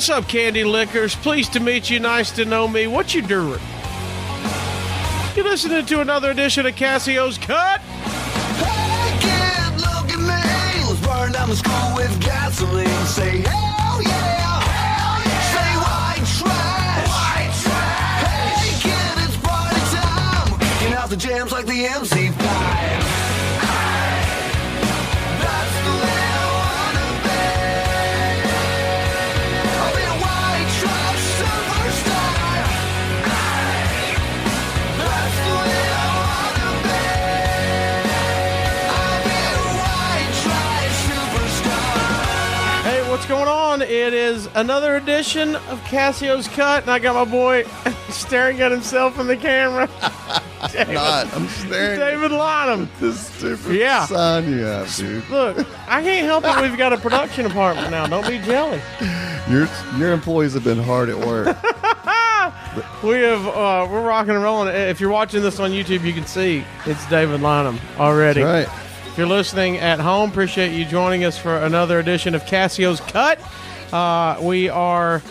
What's up, Candy Lickers? Pleased to meet you. Nice to know me. What you doing? You're listening to another edition of Casio's Cut. Hey kid, look at me. Let's burn down the school with gasoline. Say hell yeah, hell yeah. Say white trash, white trash. Hey kid, it's party time. We're kicking out the jams like the MC5. That's the way I wanna be. I'll be a white trash superstar. That's the way I wanna be. I'll be a white trash superstar. Hey, what's going on? It is another edition of Casio's Cut, and I got my boy staring at himself in the camera. I'm staring David Lynam. at this stupid Yeah. sign you have, dude. Look, I can't help it. We've got a production department now. Don't be jelly. Your employees have been hard at work. We're rocking and rolling. If you're watching this on YouTube, you can see it's David Lynam already. That's right. If you're listening at home, appreciate you joining us for another edition of Casio's Cut. We are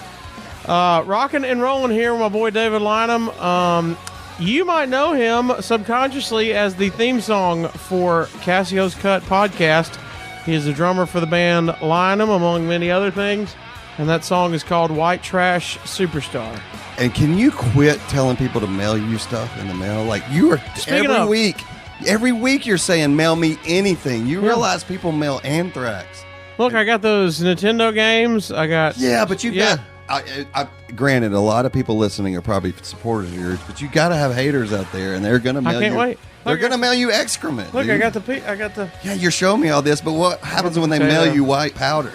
rocking and rolling here with my boy David Lynam. You might know him subconsciously as the theme song for Casio's Cut podcast. He is the drummer for the band Lynam, among many other things. And that song is called White Trash Superstar. And can you quit telling people to mail you stuff in the mail? Like you are every week you're saying mail me anything. You realize people mail anthrax. Look, I got those Nintendo games. I got... Yeah, but you got... granted, a lot of people listening are probably supporters of yours, but you got to have haters out there, and they're going to mail you... I can't wait. They're going to mail you excrement, Look, dude. I got the... Yeah, you're showing me all this, but what happens when they mail you white powder?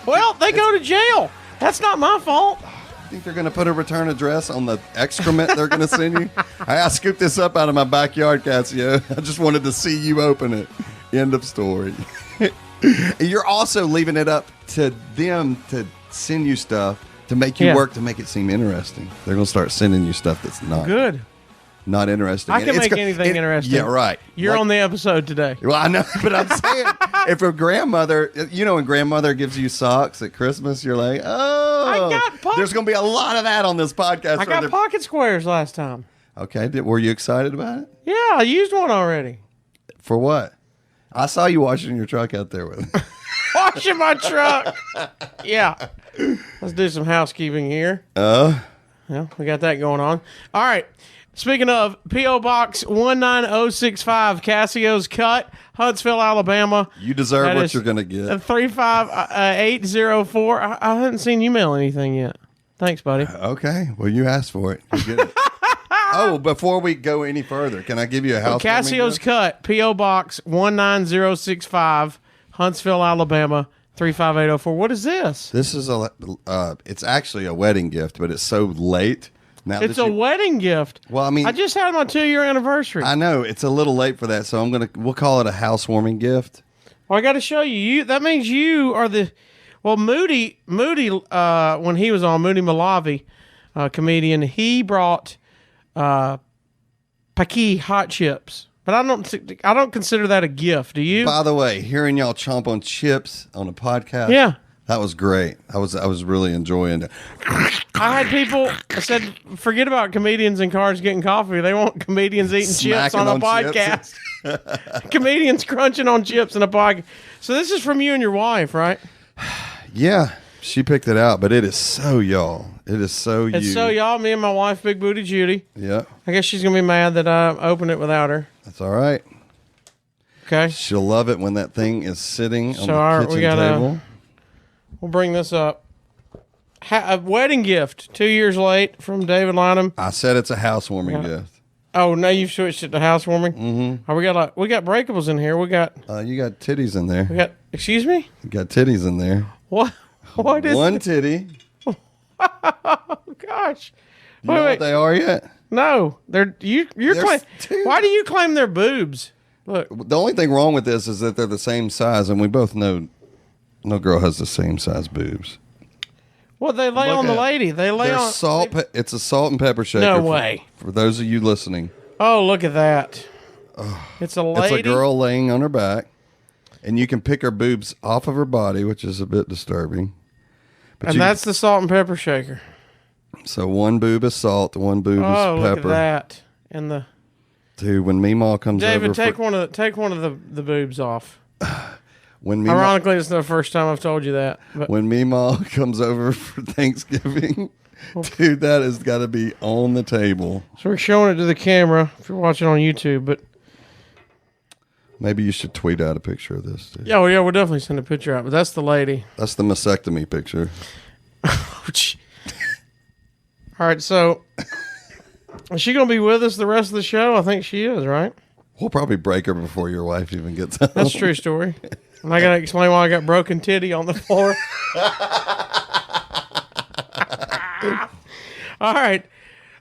Well, they go to jail. That's not my fault. I think they're going to put a return address on the excrement they're going to send you. I scooped this up out of my backyard, Casio. I just wanted to see you open it. End of story. You're also leaving it up to them to send you stuff to make you work to make it seem interesting. They're going to start sending you stuff that's not good. Not interesting. I can make anything interesting. Yeah, right. You're on the episode today. Well, I know, but I'm saying if a grandmother, when grandmother gives you socks at Christmas, you're like, there's going to be a lot of that on this podcast. I got pocket squares last time. Okay. Were you excited about it? Yeah, I used one already. For what? I saw you washing your truck out there with it. Washing my truck. Yeah. Let's do some housekeeping here. Yeah, we got that going on. All right. Speaking of, P.O. Box 19065, Casio's Cut, Huntsville, Alabama. You deserve what you're going to get. 35804. I haven't seen you mail anything yet. Thanks, buddy. Okay. Well, you asked for it. You get it. Oh, before we go any further, can I give you a house? Casio's Cut, P.O. Box 19065, Huntsville, Alabama, 35804. What is this? This is it's actually a wedding gift, but it's so late. Now it's a wedding gift. Well, I mean, I just had my 2-year anniversary. I know it's a little late for that, so we'll call it a housewarming gift. Well, I got to show you. That means you are Moody. When he was on, Moody Malavi, comedian, he brought Paqui hot chips. But I don't consider that a gift. Do you? By the way, hearing y'all chomp on chips on a podcast, yeah, that was great. I was really enjoying it. I had people said, forget about comedians in cars getting coffee. They want comedians eating chips on a podcast. Comedians crunching on chips in a podcast. So this is from you and your wife, right? Yeah, she picked it out, but it is so y'all. It is so It's so y'all. Me and my wife, Big Booty Judy. Yeah. I guess she's going to be mad that I opened it without her. That's all right. Okay. She'll love it when that thing is sitting on the kitchen table. We'll bring this up. A wedding gift, 2 years late from David Lynam. I said it's a housewarming gift. Oh, now you've switched it to housewarming? Mm-hmm. Oh, we got breakables in here. We got... you got titties in there. Excuse me? You got titties in there. What is one titty? Oh, gosh. You know what they are yet? No. Why do you claim they're boobs? Look. The only thing wrong with this is that they're the same size, and we both know no girl has the same size boobs. Well, they lay on the lady. It's a salt and pepper shaker. No way. For those of you listening. Oh, look at that. It's a lady. It's a girl laying on her back, and you can pick her boobs off of her body, which is a bit disturbing. But And that's the salt and pepper shaker. So one boob is salt, one boob is Oh, pepper. look at that! And the Dude, when Meemaw comes David, over, take one of the boobs off. when Meemaw, Ironically, it's the first time I've told you that. But when Meemaw comes over for Thanksgiving, dude, that has got to be on the table. so we're showing it to the camera if you're watching on YouTube. But Maybe you should tweet out a picture of this. Dude. yeah, we'll definitely send a picture out. But that's the lady. That's the mastectomy picture. All right, so is she going to be with us the rest of the show? I think she is, right? We'll probably break her before your wife even gets home. That's a true story. Am I going to explain why I got broken titty on the floor? All right.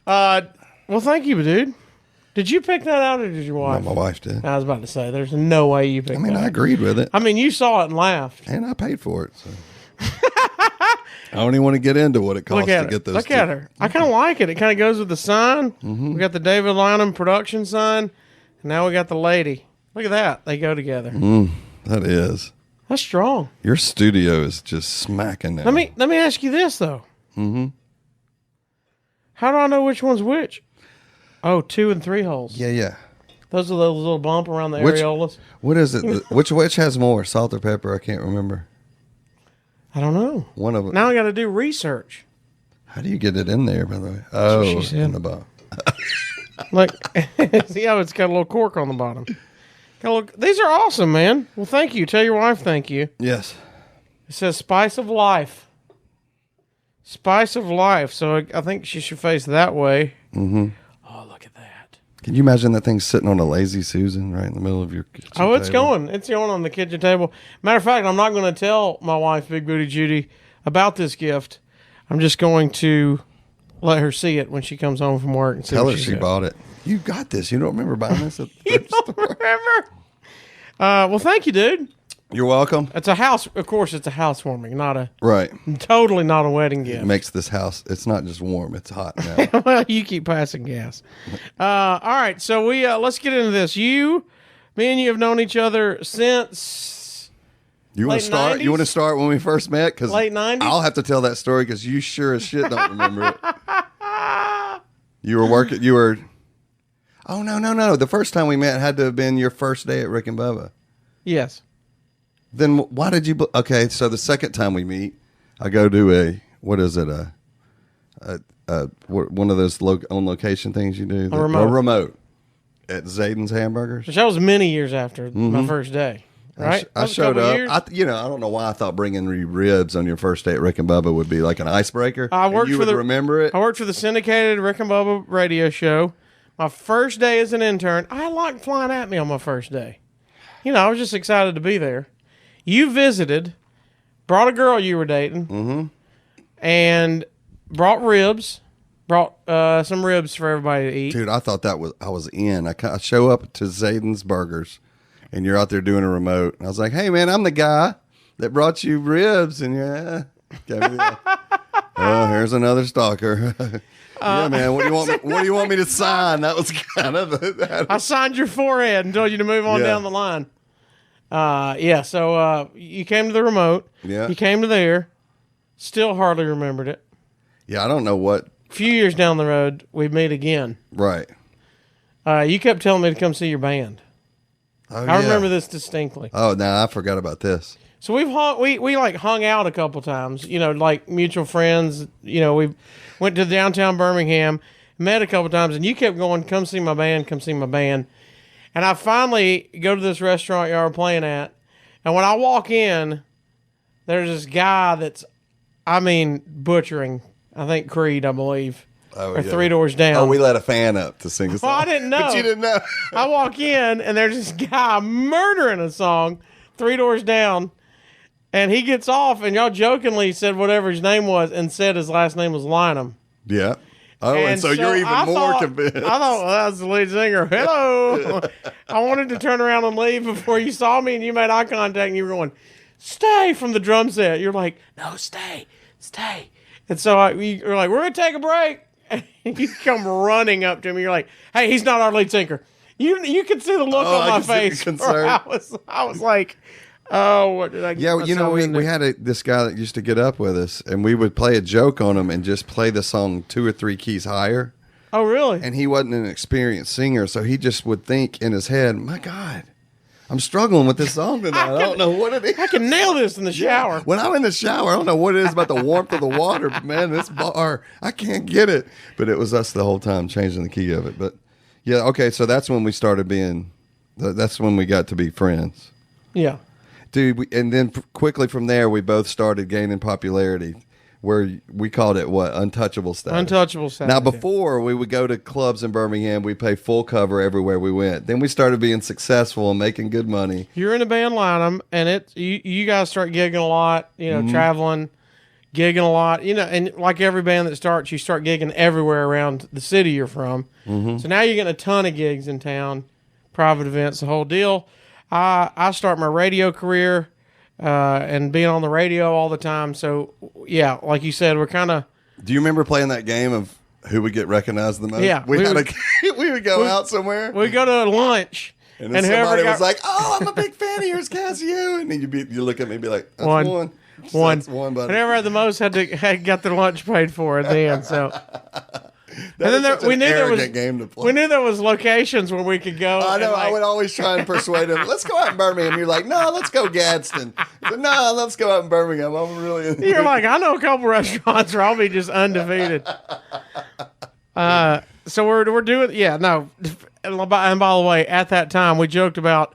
Well, thank you, dude. Did you pick that out or did your wife? No, my wife did. I was about to say, there's no way you picked that. I agreed with it. I mean, you saw it and laughed. And I paid for it. So. I don't even want to get into what it costs to get those. Look at her. I kind of like it. It kind of goes with the sign. Mm-hmm. We got the David Lynam production sign. And now we got the lady. Look at that. They go together. That is. That's strong. Your studio is just smacking now. Let me ask you this, though. Mm-hmm. How do I know which one's which? Oh, 2 and 3 holes. Yeah. Those are those little bump around the areolas. What is it? Which has more, salt or pepper? I can't remember. I don't know. One of them. Now I got to do research. How do you get it in there, by the way? Oh, she said. in the bottom. Like, see how it's got a little cork on the bottom. These are awesome, man. Well, thank you. Tell your wife thank you. Yes. It says Spice of Life. Spice of Life. So I think she should face that way. Mm-hmm. Oh, look at that. Can you imagine that thing sitting on a Lazy Susan right in the middle of your kitchen Oh, it's table? going. It's going on the kitchen table. Matter of fact, I'm not going to tell my wife, Big Booty Judy, about this gift. I'm just going to let her see it when she comes home from work. And see Tell what her she said. bought it. You got this. You don't remember buying this at the You thrift don't store? remember? Well, thank you, dude. You're welcome. It's a house. Of course, it's a housewarming, Right. totally not a wedding gift. It makes this house, it's not just warm, it's hot now. Well, you keep passing gas. All right, so we let's get into this. Me and you have known each other since You want late to start? 90s? You want to start when we first met? Because Late 90s? I'll have to tell that story because you sure as shit don't remember it. You were working. You were. Oh no! The first time we met had to have been your first day at Rick and Bubba. Yes. Then why did you? Okay, so the second time we meet, I go to what is it? One of those on location things you do. A remote. A remote at Zayden's Hamburgers. Which that was many years after my first day, right? I That was a showed couple up. years. I don't know why I thought bringing you ribs on your first day at Rick and Bubba would be like an icebreaker. I worked and you for would the remember it. I worked for the syndicated Rick and Bubba radio show. My first day as an intern, I liked flying at me on my first day. I was just excited to be there. You visited, brought a girl you were dating, and brought ribs. Brought some ribs for everybody to eat. Dude, I thought I was in. I show up to Zayden's Burgers, and you're out there doing a remote. And I was like, "Hey, man, I'm the guy that brought you ribs." And gave me oh, here's another stalker. Yeah, man. What do you want me to sign? That was kind of I signed your forehead and told you to move on Yeah. down the line. So you came to the remote. Yeah. You came to there. Still hardly remembered it. Yeah, I don't know what. A few years down the road, we meet again. Right. You kept telling me to come see your band. Oh, I remember this distinctly. Oh, no, I forgot about this. So we like hung out a couple times, like mutual friends. We went to downtown Birmingham, met a couple times, and you kept going, come see my band, come see my band. And I finally go to this restaurant y'all were playing at, and when I walk in, there's this guy that's, butchering, I think Creed, I believe. Oh, or yeah. 3 Doors Down. Oh, we let a fan up to sing a song. Well, I didn't know. But you didn't know. I walk in, and there's this guy murdering a song, 3 Doors Down, and he gets off, and y'all jokingly said whatever his name was, and said his last name was Lynam. Yeah. Oh, and so you're even more convinced. I thought, well, that was the lead singer. Hello. I wanted to turn around and leave before you saw me, and you made eye contact, and you were going, stay, from the drum set. You're like, no, stay. And so you're like, we're going to take a break. And you come running up to me. You're like, hey, he's not our lead singer. You could see the look on my face. concern. I was like, Oh, what did I get? Yeah, you know, myself into? we had this guy that used to get up with us, and we would play a joke on him and just play the song 2 or 3 keys higher. Oh, really? And he wasn't an experienced singer, so he just would think in his head, my God, I'm struggling with this song tonight. I don't know what it is. I can nail this in the shower. When I'm in the shower, I don't know what it is about the warmth of the water, but man, this bar, I can't get it. But it was us the whole time changing the key of it. But yeah, okay, so that's when we started that's when we got to be friends. Yeah. Dude, and then quickly from there, we both started gaining popularity, where we called it what? Untouchable status. Untouchable status. Now, before we would go to clubs in Birmingham, we pay full cover everywhere we went. Then we started being successful and making good money. You're in the band Lynam, and you guys start gigging a lot, traveling, gigging a lot, and like every band that starts, you start gigging everywhere around the city you're from. Mm-hmm. So now you're getting a ton of gigs in town, private events, the whole deal. I start my radio career and being on the radio all the time. So, yeah, like you said, we're kind of... Do you remember playing that game of who would get recognized the most? Yeah. We would go out somewhere. We go to lunch. And then somebody was like, oh, I'm a big fan of yours, Casio. And then you look at me and be like, that's one. That's one, buddy. Whoever had the most had got their lunch paid for at the end. So... And then we knew there was game to play. We knew there was locations where we could go. I know. I would always try and persuade him. Let's go out in Birmingham. You're like, no, let's go Gadsden. Said, no, let's go out in Birmingham. I'm really. You're like, I know a couple restaurants where I'll be just undefeated. So we're doing, yeah, no. And by the way, at that time we joked about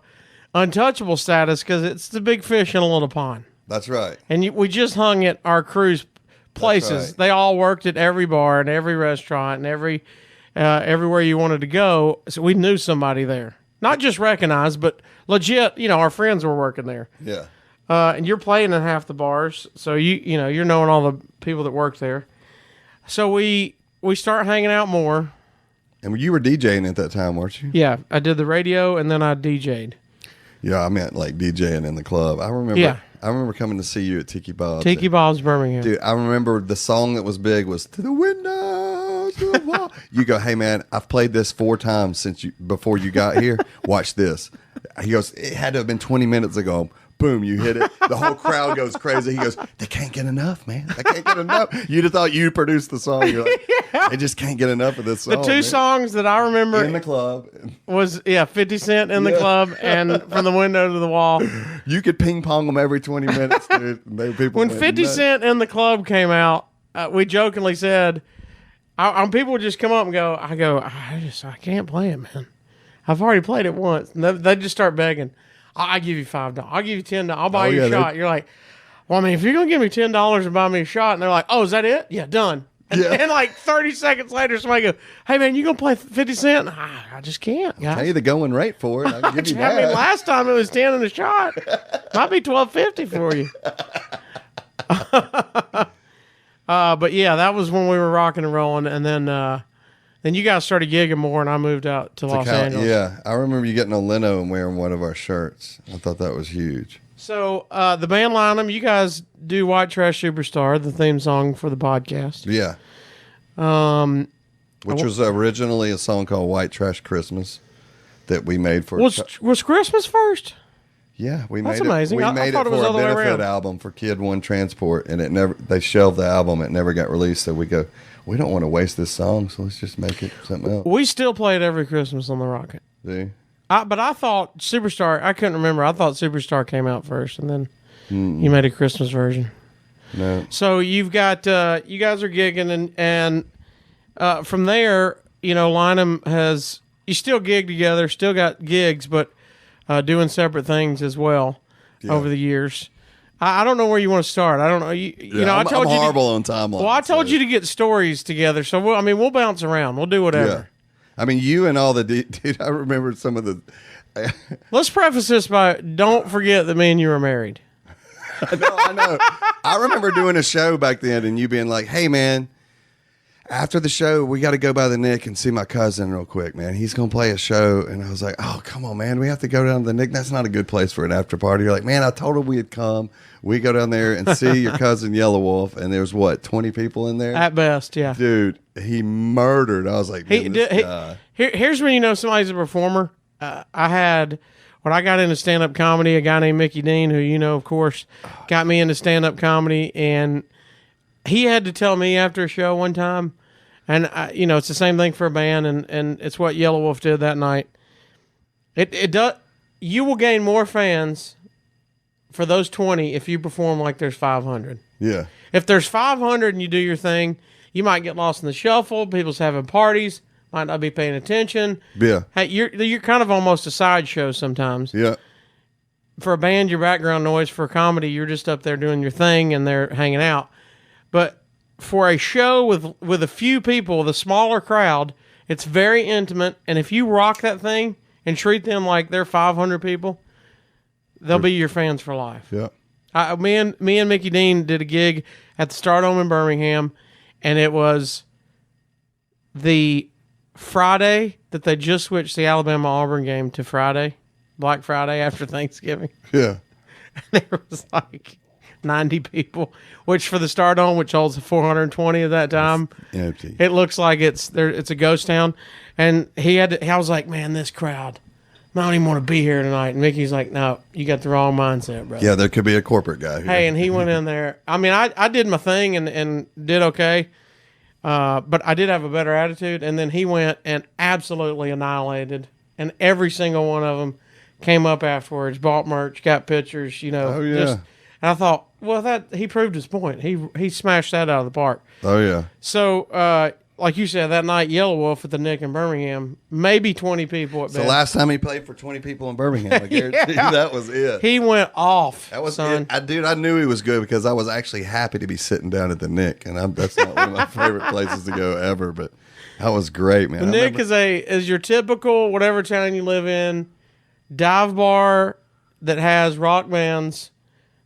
untouchable status because it's the big fish in a little pond. That's right. And we just hung at our cruise places. Right. They all worked at every bar and every restaurant and everywhere you wanted to go. So we knew somebody there, not just recognized, but legit. Our friends were working there. Yeah. And you're playing in half the bars, so you're knowing all the people that work there. So we start hanging out more. And you were DJing at that time, weren't you? Yeah, I did the radio and then I DJ'd. Yeah, I meant like DJing in the club. I remember. Yeah. I remember coming to see you at Tiki Bob's. Tiki Bob's, Birmingham. Dude, I remember the song that was big was "To the Window, to the Wall." You go, hey man, I've played this 4 times before you got here. Watch this. He goes, it had to have been 20 minutes ago. Boom, you hit it. The whole crowd goes crazy. He goes, they can't get enough, man. They can't get enough. You'd have thought you produced the song. You're like, they just can't get enough of this song. The two songs that I remember in the club was 50 Cent in the club and From the Window to the Wall. You could ping pong them every 20 minutes, dude. When 50 Cent in the club came out, we jokingly said, people would just come up and go, I can't play it, man. I've already played it once. And they just start begging. I'll give you $5. I'll give you $10. I'll buy you a shot. You're like, well, I mean, if you're going to give me $10 and buy me a shot, and they're like, oh, is that it? Yeah, done. And like 30 seconds later, somebody goes, hey, man, you going to play 50 Cent? I just can't, guys. I'll tell you the going rate for it. I'll give you that. I mean, last time it was 10 in a shot. Might be $12.50 for you. But yeah, that was when we were rocking and rolling. And then you guys started gigging more, and I moved out to Los Angeles. Yeah, I remember you getting a Lino and wearing one of our shirts. I thought that was huge. So the band Lynam, you guys do White Trash Superstar, the theme song for the podcast. Yeah. Which was originally a song called White Trash Christmas that we made for... Was Christmas first? Yeah, we That's made amazing. it. We made it for a benefit around. album for Kid One Transport, and they shelved the album. It never got released, so we go, we don't want to waste this song, so let's just make it something else. We still play it every Christmas on the Rocket. Do you? But I thought Superstar, I couldn't remember. I thought Superstar came out first, and then you made a Christmas version. No. So you've got, you guys are gigging, and from there, Lynam has, you still gig together, still got gigs, but doing separate things as well over the years. I don't know where you want to start. I don't know. I told you horrible on timeline. Well, I told you to get stories together, so we'll bounce around. We'll do whatever. Yeah. I mean, you and all the dude. I remember some of the. Let's preface this by don't forget that me and you were married. I know. I remember doing a show back then, and you being like, "Hey, man, after the show, we got to go by the Nick and see my cousin real quick, man. He's going to play a show." And I was like, "Oh, come on, man. We have to go down to the Nick. That's not a good place for an after party." You're like, "Man, I told him we'd come. We go down there and see your cousin Yellow Wolf." And there's 20 people in there? At best, yeah. Dude, he murdered. I was like, here's when you know somebody's a performer. I had when I got into stand-up comedy, a guy named Mickey Dean, who you know, of course, got me into stand-up comedy, and he had to tell me after a show one time, and you know, it's the same thing for a band, and it's what Yellow Wolf did that night. It does. You will gain more fans for those 20 if you perform like there's 500. Yeah. If there's 500 and you do your thing, you might get lost in the shuffle. People's having parties, might not be paying attention. Yeah. Hey, you're kind of almost a sideshow sometimes. Yeah. For a band, your background noise. For a comedy, you're just up there doing your thing and they're hanging out. But for a show with a few people, the smaller crowd, it's very intimate. And if you rock that thing and treat them like they're 500 people, they'll be your fans for life. Yeah. Me and Mickey Dean did a gig at the Stardome in Birmingham, and it was the Friday that they just switched the Alabama-Auburn game to Friday, Black Friday after Thanksgiving. Yeah. And there was like 90 people, which for the Stardome, which holds 420 at that time, Empty. it looks like it's a ghost town. And I was like, man, this crowd, I don't even want to be here tonight. And Mickey's like, no, you got the wrong mindset, bro. Yeah, there could be a corporate guy here. Hey, and he went in there. I mean, I did my thing and did okay, but I did have a better attitude. And then he went and absolutely annihilated. And every single one of them came up afterwards, bought merch, got pictures, you know. Oh, yeah. And I thought, well, he proved his point. He smashed that out of the park. Oh, yeah. So, like you said, that night, Yellow Wolf at the Nick in Birmingham, maybe 20 people at It's the best. last time he played for 20 people in Birmingham. I guarantee you that was it. He went off, That was son. it. I knew he was good because I was actually happy to be sitting down at the Nick, and that's not one of my favorite places to go ever. But that was great, man. The Nick is your typical, whatever town you live in, dive bar that has rock bands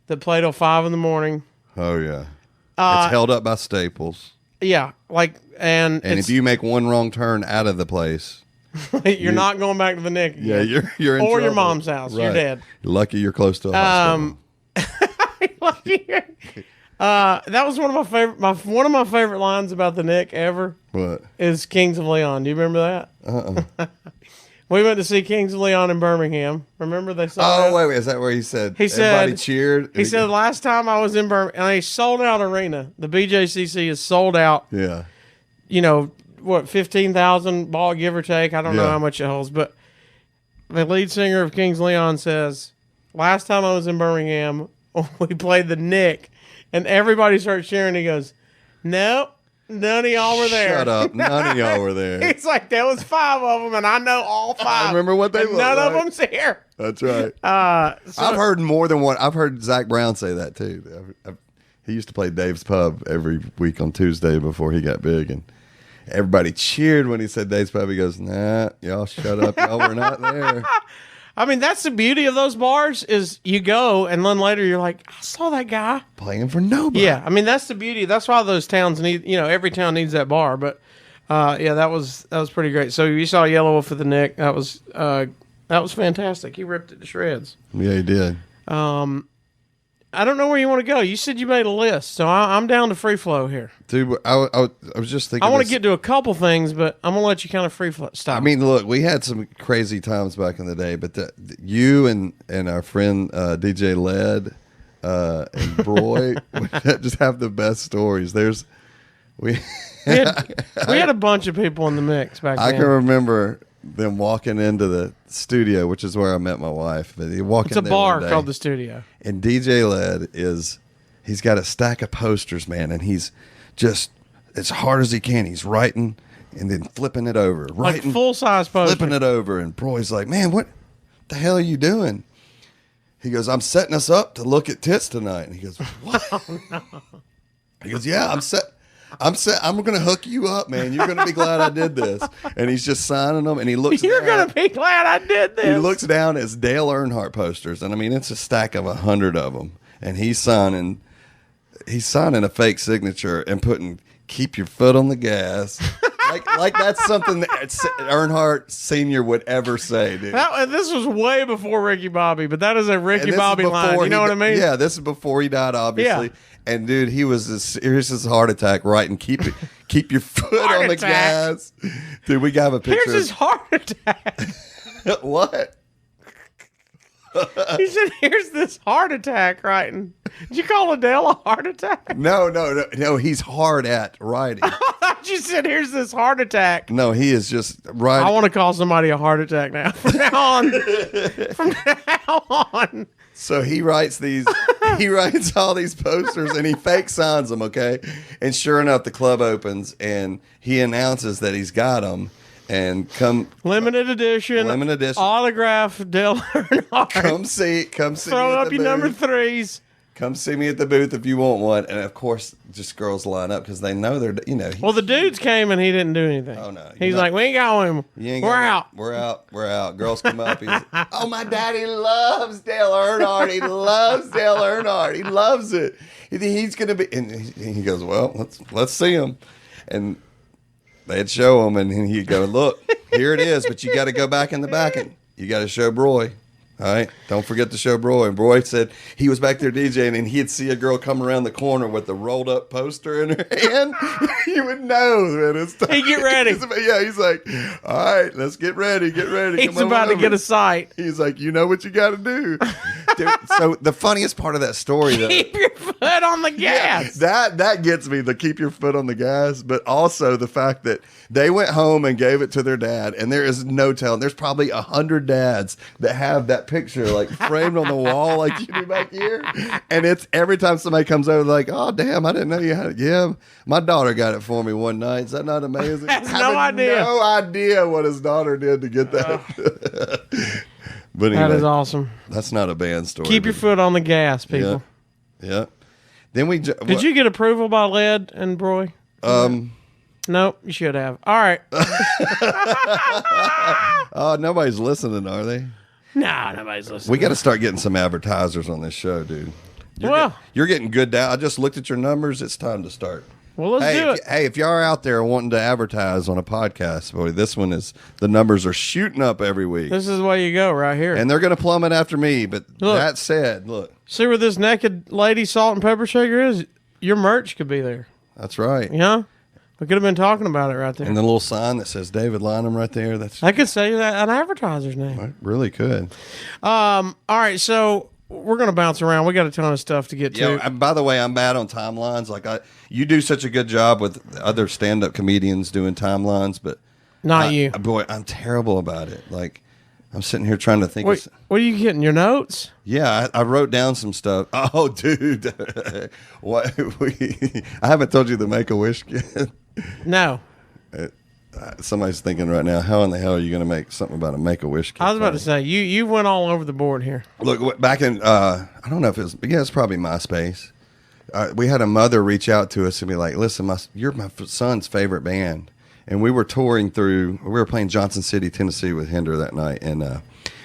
that play till 5 in the morning. Oh yeah, it's held up by Staples. Yeah, and if you make one wrong turn out of the place, you're not going back to the Nick. yeah, Again. you're in or your trouble. mom's house. Right. You're dead. You're lucky you're close to a hospital. That was one of my favorite lines about the Nick ever. What? Is Kings of Leon. Do you remember that? We went to see Kings of Leon in Birmingham. Remember they saw Oh, wait, is that where he said? He said- everybody cheered. He said, last time I was in Birmingham, and a sold out arena. The BJCC is sold out. "Yeah, You know, what, 15,000 ball, give or take. I don't know Yeah. how much it holds. But the lead singer of Kings of Leon says, last time I was in Birmingham, we played the Nick, and everybody starts cheering. He goes, nope. None of y'all were there. shut up! None of y'all were there." He's like, there was 5 of them, and I know all 5. I remember what they and looked none of like. them's here. That's right. So, I've heard more than one. I've heard Zach Brown say that too. He used to play Dave's Pub every week on Tuesday before he got big, and everybody cheered when he said Dave's Pub. He goes, "Nah, y'all shut up. Y'all were not there." I mean, that's the beauty of those bars is you go, and then later you're like, I saw that guy. Playing for nobody. Yeah, I mean, that's the beauty. That's why those towns need, every town needs that bar. But, yeah, that was pretty great. So you saw Yellow Wolf at the Nick. That was fantastic. He ripped it to shreds. Yeah, he did. I don't know where you want to go. You said you made a list, so I'm down to free flow here. Dude, I was just thinking. I want to this- get to a couple things, but I'm going to let you kind of free flow. Stop. I mean, look, we had some crazy times back in the day, but you and our friend DJ Led and Broy just have the best stories. We had a bunch of people in the mix back I then. can remember them walking into the studio, which is where I met my wife. But he walked It's in a there bar one day, called The Studio. and DJ Led he's got a stack of posters, man, and he's just as hard as he can. He's writing and then flipping it over, Like writing, full-size poster. flipping it over, and Broy's like, "Man, what the hell are you doing?" He goes, "I'm setting us up to look at tits tonight." And he goes, "What?" He goes, "Yeah, I'm going to hook you up, man. You're going to be glad I did this." And he's just signing them, and he looks You're down. going to be glad I did this. He looks down at Dale Earnhardt posters, and I mean, it's a stack of 100 of them, and he's signing a fake signature and putting "keep your foot on the gas." like that's something that Earnhardt Sr. would ever say, dude. This was way before Ricky Bobby, but that is a And Ricky this is Bobby line. before You know what I mean? Yeah, this is before he died, obviously. Yeah. And dude, he was as serious as a heart attack, writing "keep your foot Heart on the attack. gas." Dude, we got a picture. Here's his heart attack. What? He said, "Here's this heart attack writing." Did you call Adele a heart attack? No. He's hard at writing. I thought you said, "Here's this heart attack." No, he is just writing. I want to call somebody a heart attack now. From now on. From now on. So he writes all these posters and he fake signs them, okay? And sure enough, the club opens and he announces that he's got them and come limited edition autograph Dale Earnhardt. Come see Throw me at up the your number booth. threes. Come see me at the booth if you want one. And of course, just girls line up because they know they're, Well, the dudes came and he didn't do anything. Oh, no. He's like, "We ain't got him. We're out. We're out. Girls come up. He's oh, my daddy loves Dale Earnhardt. He loves Dale Earnhardt. He loves it. He's going to be, and he goes, well, let's see him. And they'd show him and he'd go, look, here it is, but you got to go back in the back and you got to show Broy. All right, don't forget to show Broy. And Broy said he was back there DJing, and he'd see a girl come around the corner with the rolled up poster in her hand. You would know, man. It's time. Hey, get ready. Yeah, he's like, all right, let's get ready. He's about to get a sight. He's like, you know what you got to do. Dude, so the funniest part of that story, though. Keep your foot on the gas. Yeah, that gets me, the keep your foot on the gas, but also the fact that they went home and gave it to their dad, and there is no telling. There's probably 100 dads that have that picture like framed on the wall like you do back here. And it's every time somebody comes over, like, oh, damn, I didn't know you had it. Yeah, my daughter got it for me one night. Is that not amazing? Has no idea. No idea what his daughter did to get that. But anyway, That is awesome. That's not a band story. Keep your foot on the gas, people. Yeah. Then we Did you get approval by Led and Broy? Nope, you should have. All right. Oh, nobody's listening, are they? Nah, nobody's listening. We got to start getting some advertisers on this show, dude. Well, You're getting good down. I just looked at your numbers. It's time to start. well, let's do it. Hey, if y'all are out there wanting to advertise on a podcast, boy, this one is, the numbers are shooting up every week. This is the way you go right here. And they're going to plummet after me. But Look. that said, look, See where this naked lady salt and pepper shaker is? Your merch could be there. that's right. You know? We could have been talking about it right there. And the little sign that says David Lynam right there, that's I could say that an advertiser's name. I really could. All right, so we're going to bounce around. We got a ton of stuff to get to. Yeah, by the way, I'm bad on timelines. Like you do such a good job with other stand-up comedians doing timelines, but Not you. Boy, I'm terrible about it. Like I'm sitting here trying to think. Wait, what are you getting? Your notes? Yeah, I wrote down some stuff. Oh, dude, what? I haven't told you the Make-A-Wish yet. No. Somebody's thinking right now, how in the hell are you going to make something about a Make-A-Wish kit? I was about to say, you went all over the board here. Look, back in, I don't know if it's probably MySpace. We had a mother reach out to us and be like, listen, you're my son's favorite band. And we were touring we were playing Johnson City, Tennessee with Hinder that night. And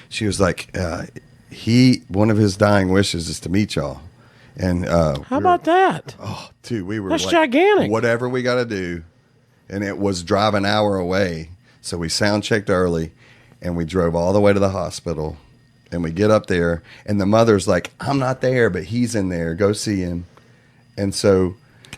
she was like, one of his dying wishes is to meet y'all. And How about that? Oh, dude, we were That's like, gigantic. whatever we got to do. And it was drive an hour away. So we sound checked early and we drove all the way to the hospital. And we get up there and the mother's like, I'm not there, but he's in there. Go see him. And so.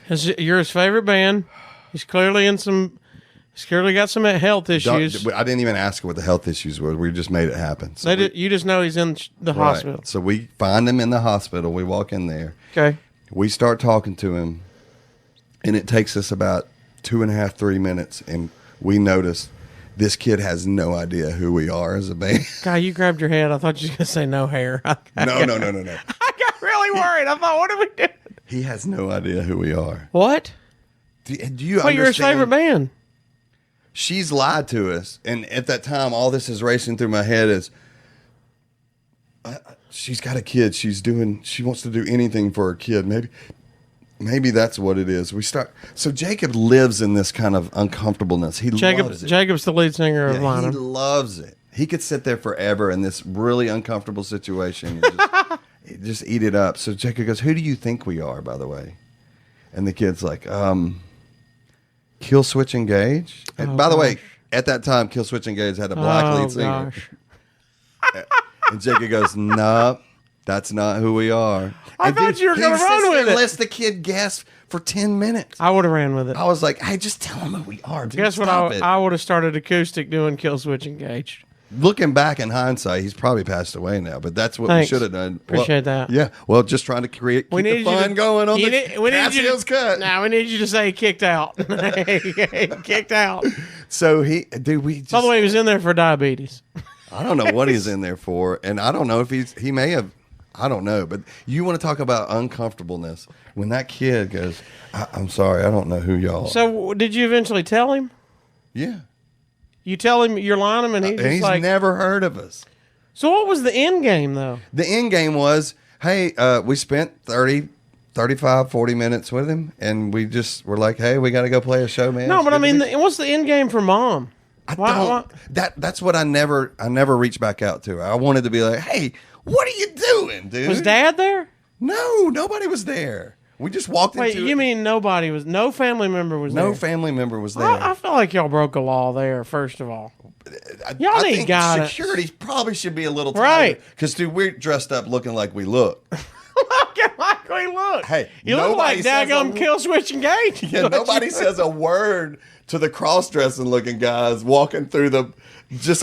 You're his favorite band. He's clearly got some health issues. I didn't even ask her what the health issues were. We just made it happen. So You just know he's in the hospital. So we find him in the hospital. We walk in there. Okay. We start talking to him. And it takes us about 2.5, 3 minutes. And we notice this kid has no idea who we are as a band. God, you grabbed your head. I thought you were going to say no hair. No. I got really worried. I thought, what are we doing? He has no idea who we are. What? Do you Well, you're his favorite band. She's lied to us. And at that time, all this is racing through my head is, she's got a kid. She wants to do anything for her kid. Maybe that's what it is. So Jacob lives in this kind of uncomfortableness. Loves it. Jacob's the lead singer of He Lynam. loves it. He could sit there forever in this really uncomfortable situation and just eat it up. So Jacob goes, who do you think we are, by the way? And the kid's like, Kill Switch Engage. And by the way, at that time, Kill Switch Engage had a black lead singer. Gosh. And Jacob goes, no, that's not who we are. I thought you were going to run with it. Unless the kid guessed for 10 minutes. I would have ran with it. I was like, hey, just tell him who we are. Dude, Guess what? stop it. I would have started acoustic doing Kill Switch Engaged. looking back in hindsight, he's probably passed away now. But that's what Thanks. we should have done. Appreciate that. Yeah. Well, just trying to keep the fun going on the Casio's cut. Now we need you to say kicked out. Kicked out. So By the way, he was in there for diabetes. I don't know what he's in there for, and I don't know if he may have. I don't know, but you want to talk about uncomfortableness when that kid goes, I'm sorry, I don't know who y'all are. So did you eventually tell him? Yeah. You tell him you're Lynam, and he's like, never heard of us. So what was the end game, though? The end game was, hey, we spent 30, 35, 40 minutes with him, and we just were like, hey, we got to go play a show, man. No, but I mean, what's the end game for Mom? Why? That's what I never reached back out to her. I wanted to be like, hey, what are you doing, dude? Was Dad there? No, nobody was there. We just walked into Wait, you mean nobody was? No family member was there? No family member was there. I feel like y'all broke a law there. First of all, y'all I need think guidance. security probably should be a little tighter. Right. Because, dude, we're dressed up looking like we look. Looking like we look. Hey, you look like daggum kill switch engage. Yeah, nobody says a word to the cross-dressing looking guys walking through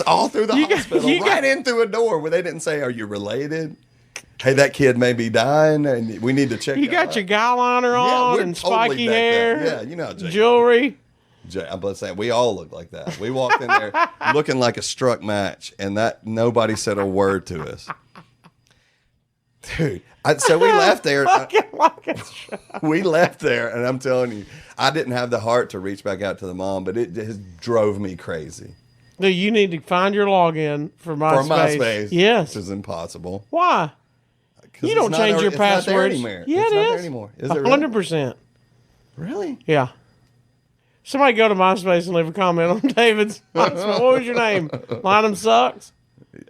all through the hospital, right in through a door where they didn't say, are you related? Hey, that kid may be dying, and we need to check. You got your guy liner on and spiky hair. Yeah, you know how jewelry. I'm about to say, we all look like that. We walked in there looking like a struck match, and that nobody said a word to us. Dude, so we left there. We left there, and I'm telling you, I didn't have the heart to reach back out to the mom, but it just drove me crazy. Dude, you need to find your login for MySpace. For MySpace. Yes. Which is impossible. Why? You don't change your passwords. Yeah, it is. Not there anymore. Is it 100%. Really? Yeah. Somebody go to MySpace and leave a comment on David's. What was your name? Lynam sucks.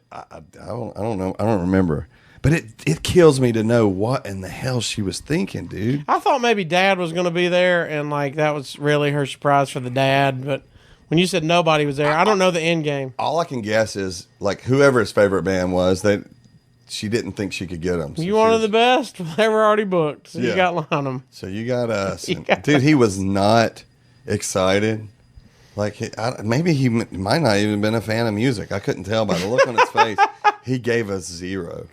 I don't know. I don't remember. But it kills me to know what in the hell she was thinking, dude. I thought maybe Dad was going to be there, and like that was really her surprise for the dad. But when you said nobody was there, I don't know the end game. All I can guess is like whoever his favorite band was, that she didn't think she could get them. So you wanted the best. They were already booked, so you got Lynam. So you got us, dude. He was not excited. Like maybe he might not even been a fan of music. I couldn't tell by the look on his face. He gave us 0.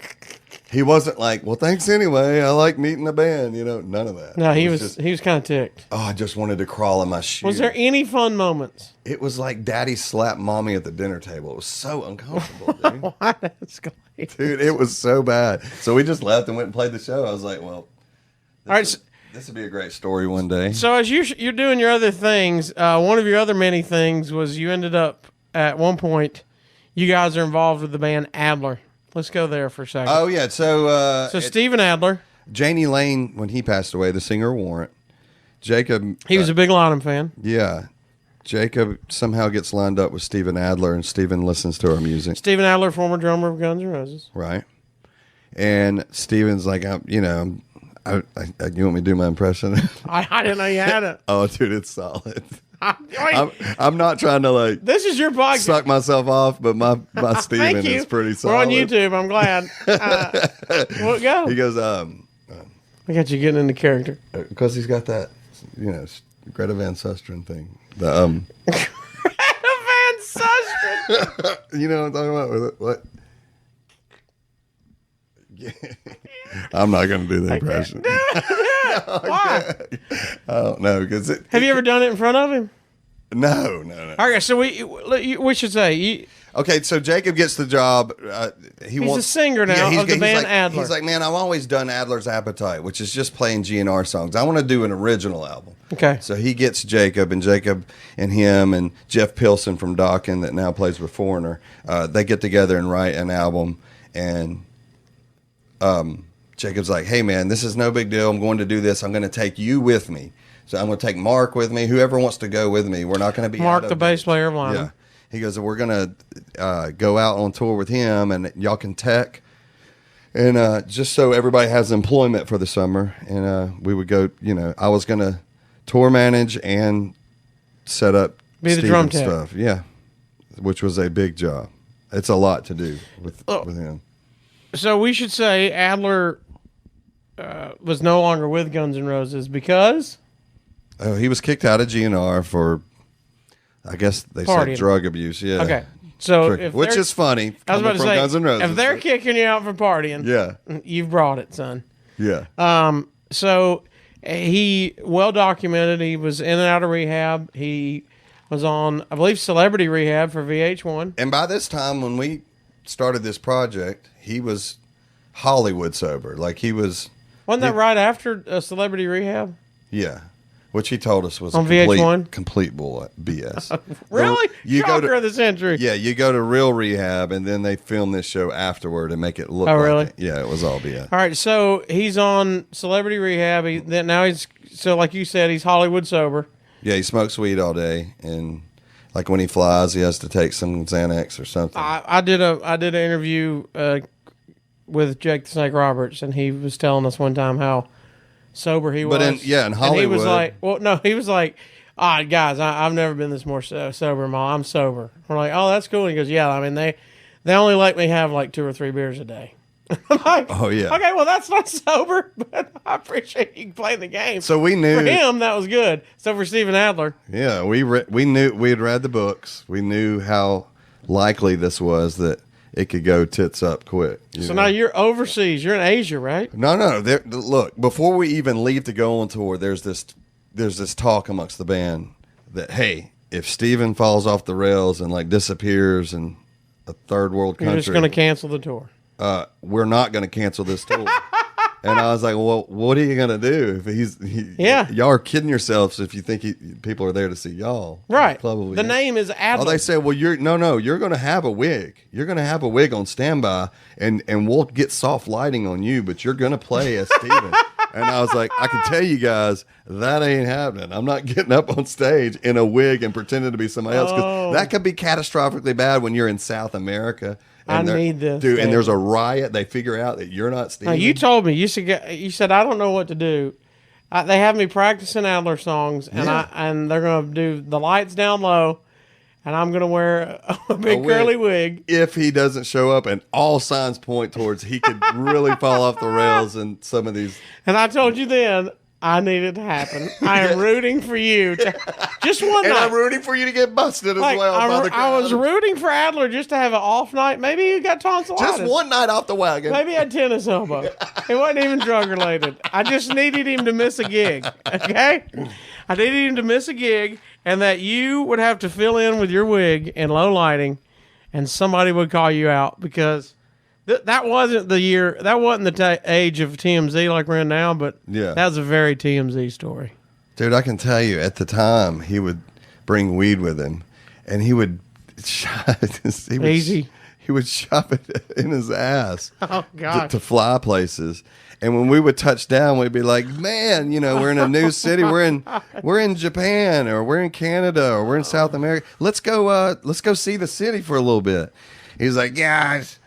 He wasn't like, well, thanks anyway. I like meeting the band. You know, none of that. No, he was kind of ticked. Oh, I just wanted to crawl in my shoes. Was there any fun moments? It was like Daddy slapped Mommy at the dinner table. It was so uncomfortable, dude. Why escalate? Dude, it was so bad. So we just left and went and played the show. I was like, well, this would be a great story one day. So as you're doing your other things, one of your other many things was you ended up at one point, you guys are involved with the band Adler. Let's go there for a second. Oh, yeah. So Stephen Adler. Janie Lane, when he passed away, the singer Warrant, Jacob. He was a big Lynam fan. Yeah. Jacob somehow gets lined up with Stephen Adler, and Stephen listens to our music. Stephen Adler, former drummer of Guns N' Roses. Right. And Stephen's like, you want me to do my impression? I didn't know you had it. Oh, dude, it's solid. I'm not trying to like. This is your podcast. Suck myself off, but my Stephen is pretty solid. We're on YouTube. I'm glad. Well, go. He goes, I got you getting into character because he's got that, Greta Van Susteren thing. The Greta Van Susteren. You know what I'm talking about? With it? What? I'm not going to do the impression. Why? I don't know. Have you ever done it in front of him? No. All right, so we should say. Okay, so Jacob gets the job. He's a singer now of the band Adler. He's like, man, I've always done Adler's Appetite, which is just playing GNR songs. I want to do an original album. Okay. So he gets Jacob and him and Jeff Pilson from Dokken that now plays with Foreigner. They get together and write an album, and Jacob's like, hey, man, this is no big deal. I'm going to do this. I'm going to take you with me. So I'm going to take Mark with me. Whoever wants to go with me. We're not going to be Mark, the bass player of Lynam. Yeah. He goes, we're going to go out on tour with him, and y'all can tech. And just so everybody has employment for the summer. And we would go, I was going to tour manage and set up Be the drum tech. stuff. Yeah. Which was a big job. It's a lot to do with him. So we should say Adler was no longer with Guns N' Roses because? Oh, he was kicked out of GNR for, I guess they said drug abuse. Yeah. Okay. So Tricky. Which is funny. I was about to from say, Guns N' Roses, if they're but- kicking you out for partying, you've brought it, son. Yeah. So he well documented. He was in and out of rehab. He was on, I believe, Celebrity Rehab for VH1. And by this time, when we started this project, he was Hollywood sober. Like he was. Wasn't that right after Celebrity Rehab? Yeah. Which he told us was On complete, VH1? complete bull BS. Really? You go Shocker to- of the century. Yeah, you go to real rehab, and then they film this show afterward and make it look. Oh, like really? it. Yeah, it was all BS. All right, so he's on Celebrity Rehab. Now he's, so like you said, he's Hollywood sober. Yeah, he smokes weed all day, and like when he flies, he has to take some Xanax or something. I did an interview with Jake the Snake Roberts, and he was telling us one time how sober he was. But in Hollywood, and he was like, well, no, he was like, guys, I've never been this more sober, Ma. I'm sober. We're like, oh, that's cool. And he goes, yeah, I mean, they only let me have like 2 or 3 beers a day. I'm like, oh yeah, okay, well, that's not sober, but I appreciate you playing the game. So we knew for him that was good. So for Steven Adler, yeah, we knew we had read the books. We knew how likely this was that it could go tits up quick. So now you're overseas. You're in Asia, right? No. Look, before we even leave to go on tour, there's this talk amongst the band that, hey, if Steven falls off the rails and like disappears in a third world country, You're just going to cancel the tour. We're not going to cancel this tour. And I was like, well, what are you going to do if y'all are kidding yourselves if you think people are there to see y'all. Right. Probably. The name is Adler. Oh, they said, well, you're going to have a wig. You're going to have a wig on standby, and we'll get soft lighting on you, but you're going to play as Steven. And I was like, I can tell you guys, that ain't happening. I'm not getting up on stage in a wig and pretending to be somebody else, because that could be catastrophically bad when you're in South America. I need this, dude. David. And there's a riot. They figure out that you're not Steven. Now, you told me you said I don't know what to do. They have me practicing Adler songs, and they're going to do the lights down low, and I'm going to wear a big curly wig. If he doesn't show up, and all signs point towards he could really fall off the rails in some of these. And I told you then, I need it to happen. I am rooting for you. Just one And night. I'm rooting for you to get busted as well. by the I was crowd. rooting for Adler just to have an off night. Maybe he got tonsillitis. Just one night off the wagon. Maybe he had tennis elbow. It wasn't even drug related. I just needed him to miss a gig. Okay? I needed him to miss a gig, and that you would have to fill in with your wig in low lighting, and somebody would call you out, because that wasn't the year. That wasn't the age of TMZ like we're in now, but Yeah. that was a very TMZ story. Dude, I can tell you, at the time, he would bring weed with him, and he would Easy. He would shove it in his ass Oh, God. to fly places. And when we would touch down, we'd be like, man, we're in a new city. We're in Japan, or we're in Canada, or we're in South America. Let's go see the city for a little bit. He's like, guys,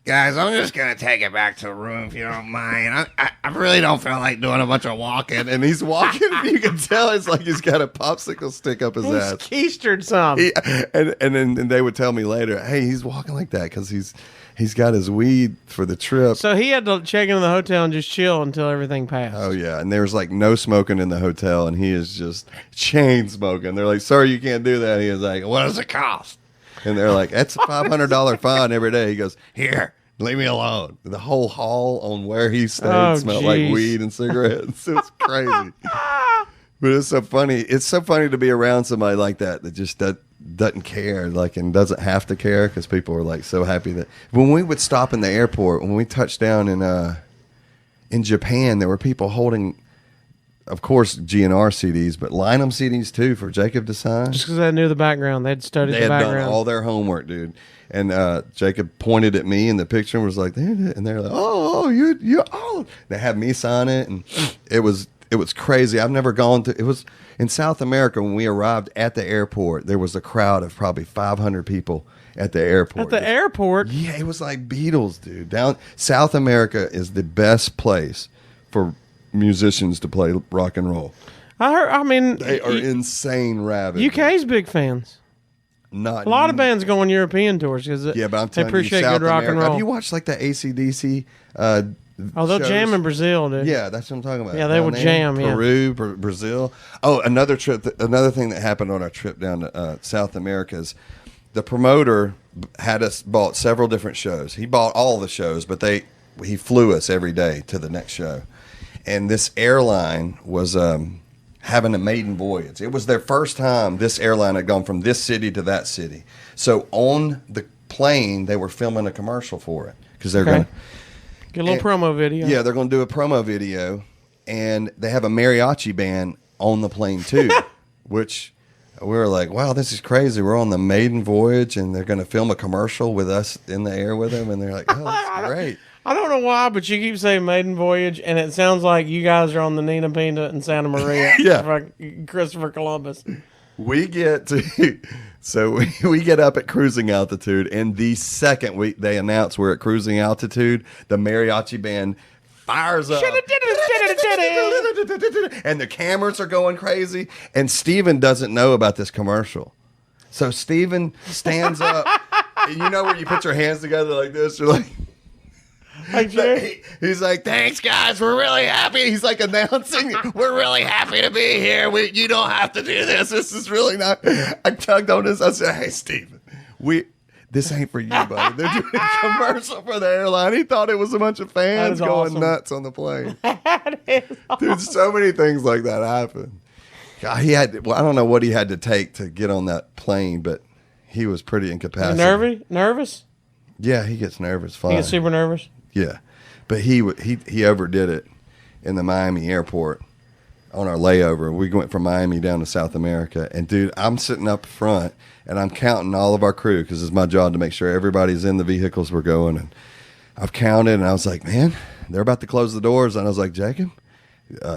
Guys, I'm just going to take it back to the room if you don't mind. I really don't feel like doing a bunch of walking. and he's walking, and you can tell it's like he's got a popsicle stick up his ass. He's keistered some. And then they would tell me later, hey, he's walking like that because he's got his weed for the trip. So he had to check into the hotel and just chill until everything passed. Oh, yeah. And there's like no smoking in the hotel, and he is just chain smoking. They're like, sir, you can't do that. He was like, what does it cost? And they're like, that's a $500 fine every day. He goes, here, leave me alone. The whole hall on where he stayed smelled like weed and cigarettes. It was crazy. But it's so funny. It's so funny to be around somebody like that just doesn't care, like, and doesn't have to care, because people were like so happy that when we would stop in the airport, when we touched down in Japan, there were people holding, of course, GNR CDs, but Lynam CDs too for Jacob to sign. Just because they knew the background. They'd studied They the had background. done all their homework, dude. And Jacob pointed at me in the picture and was like, there it is. And they're like, oh, you oh. They had me sign it, and it was crazy. I've never gone to. It was in South America when we arrived at the airport. There was a crowd of probably 500 people at the airport. At the airport? Yeah, it was like Beatles, dude. Down South America is the best place for musicians to play rock and roll. They They are insane rabid. UK's big fans. Not A lot of bands go on European tours because Yeah, but I'm they telling appreciate you, South good rock America. and roll. Have you watched like the AC/DC? They'll shows? jam in Brazil, dude. Yeah, that's what I'm talking about. Yeah, they Down would there, jam, yeah. Peru, Brazil. Oh, another thing that happened on our trip down to South America is the promoter had us bought several different shows. He bought all the shows, but he flew us every day to the next show. And this airline was having a maiden voyage. It was their first time this airline had gone from this city to that city. So on the plane, they were filming a commercial for it because they're going to get a little promo video. Yeah, they're going to do a promo video, and they have a mariachi band on the plane too, which we were like, wow, this is crazy. We're on the maiden voyage, and they're going to film a commercial with us in the air with them, and they're like, oh, that's great. I don't know why, but you keep saying maiden voyage, and it sounds like you guys are on the Nina Pinta in Santa Maria. Yeah. Like Christopher Columbus. We get to, so we get up at cruising altitude, and the second they announce we're at cruising altitude, the mariachi band fires up. And the cameras are going crazy, and Steven doesn't know about this commercial. So Steven stands up, and you know where you put your hands together like this? You're like... He's like, thanks, guys. We're really happy. He's like announcing, we're really happy to be here. You don't have to do this. This is really not. I tugged on this. I said, hey, Steven, this ain't for you, buddy. They're doing a commercial for the airline. He thought it was a bunch of fans going nuts on the plane. Dude, so many things like that happen. God, I don't know what he had to take to get on that plane, but he was pretty incapacitated. Nervous? Yeah, he gets nervous. Fine. He gets super nervous? Yeah, but he overdid it in the Miami airport on our layover. We went from Miami down to South America, and dude, I'm sitting up front and I'm counting all of our crew because it's my job to make sure everybody's in the vehicles we're going. And I've counted, and I was like, man, they're about to close the doors, and I was like, Jacob,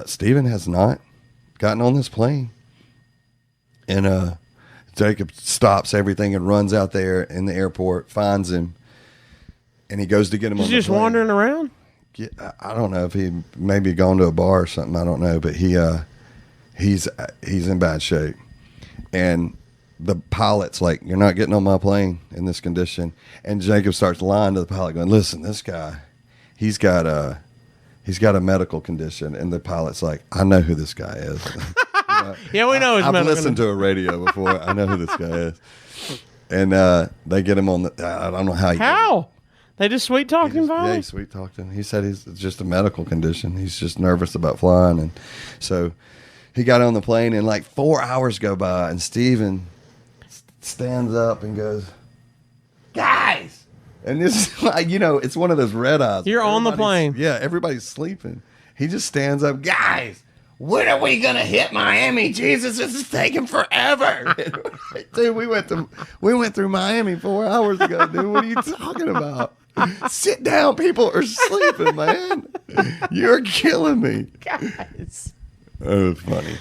Steven has not gotten on this plane, and Jacob stops everything and runs out there in the airport, finds him. And he goes to get him on the plane. He's just wandering around? Yeah, I don't know if he maybe gone to a bar or something. I don't know. But he's in bad shape. And the pilot's like, you're not getting on my plane in this condition. And Jacob starts lying to the pilot going, listen, this guy, he's got a medical condition. And the pilot's like, I know who this guy is. Yeah, we know his medical condition. I've listened to a radio before. I know who this guy is. And they get him on the, I don't know how. How? They just sweet talked him, Yeah, he sweet talked him. He said it's just a medical condition. He's just nervous about flying. And so he got on the plane, and like 4 hours go by, and Steven stands up and goes, guys. And this is like, it's one of those red eyes. You're on the plane. Yeah, everybody's sleeping. He just stands up, guys. When are we gonna hit Miami? Jesus, this is taking forever. Dude, we went through Miami 4 hours ago, dude. What are you talking about? Sit down, people are sleeping, man. You're killing me. Guys. It was funny.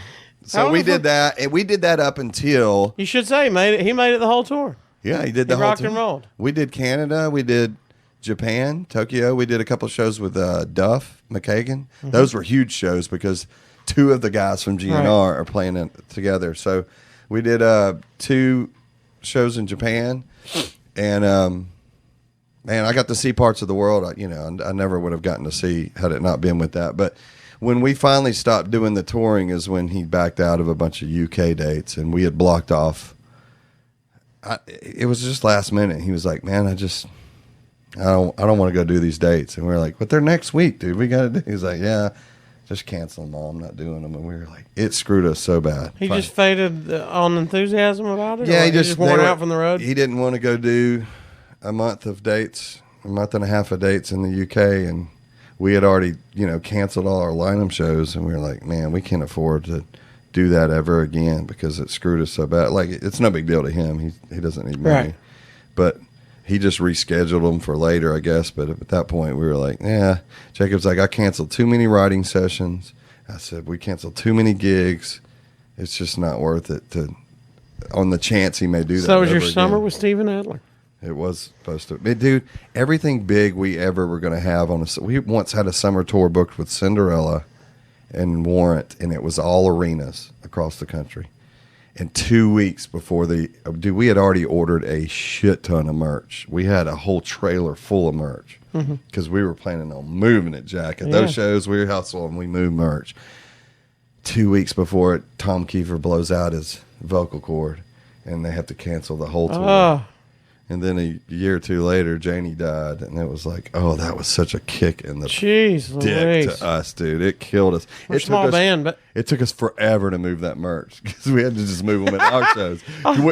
So we did that, and we did that up until you should say he made it the whole tour. Yeah, he did the he whole rocked tour. And rolled. We did Canada, we did Japan, Tokyo. We did a couple shows with Duff McKagan. Mm-hmm. Those were huge shows because two of the guys from GNR are playing it together. So we did 2 shows in Japan, and man, I got to see parts of the world. I never would have gotten to see had it not been with that. But when we finally stopped doing the touring is when he backed out of a bunch of UK dates, and we had blocked off. It was just last minute. He was like, man, I don't want to go do these dates. And we were like, but they're next week, dude. We got to do. He's like, yeah. Just cancel them all. I'm not doing them. And we were like, it screwed us so bad. He just faded on enthusiasm about it? Yeah, he just worn out from the road? He didn't want to go do a month of dates, a month and a half of dates in the UK. And we had already, canceled all our Lynam shows. And we were like, man, we can't afford to do that ever again because it screwed us so bad. Like, it's no big deal to him. He doesn't need money. Right. But he just rescheduled them for later, I guess. But at that point, we were like, yeah. Jacob's like, I canceled too many writing sessions. I said, we canceled too many gigs. It's just not worth it on the chance he may do that. So was your summer with Steven Adler? It was supposed to. Dude, everything big we ever were going to have we once had a summer tour booked with Cinderella and Warrant, and it was all arenas across the country. And 2 weeks before we had already ordered a shit ton of merch. We had a whole trailer full of merch because we were planning on moving it, Jack. At those shows, we hustle and we move merch. 2 weeks before it, Tom Kiefer blows out his vocal cord, and they have to cancel the whole tour. Oh, And then a year or two later, Janie died, and it was like, oh, that was such a kick in the jeez, dick Louise. to us, dude. It killed us. We're a small band, but It took us forever to move that merch because we had to just move them at our shows.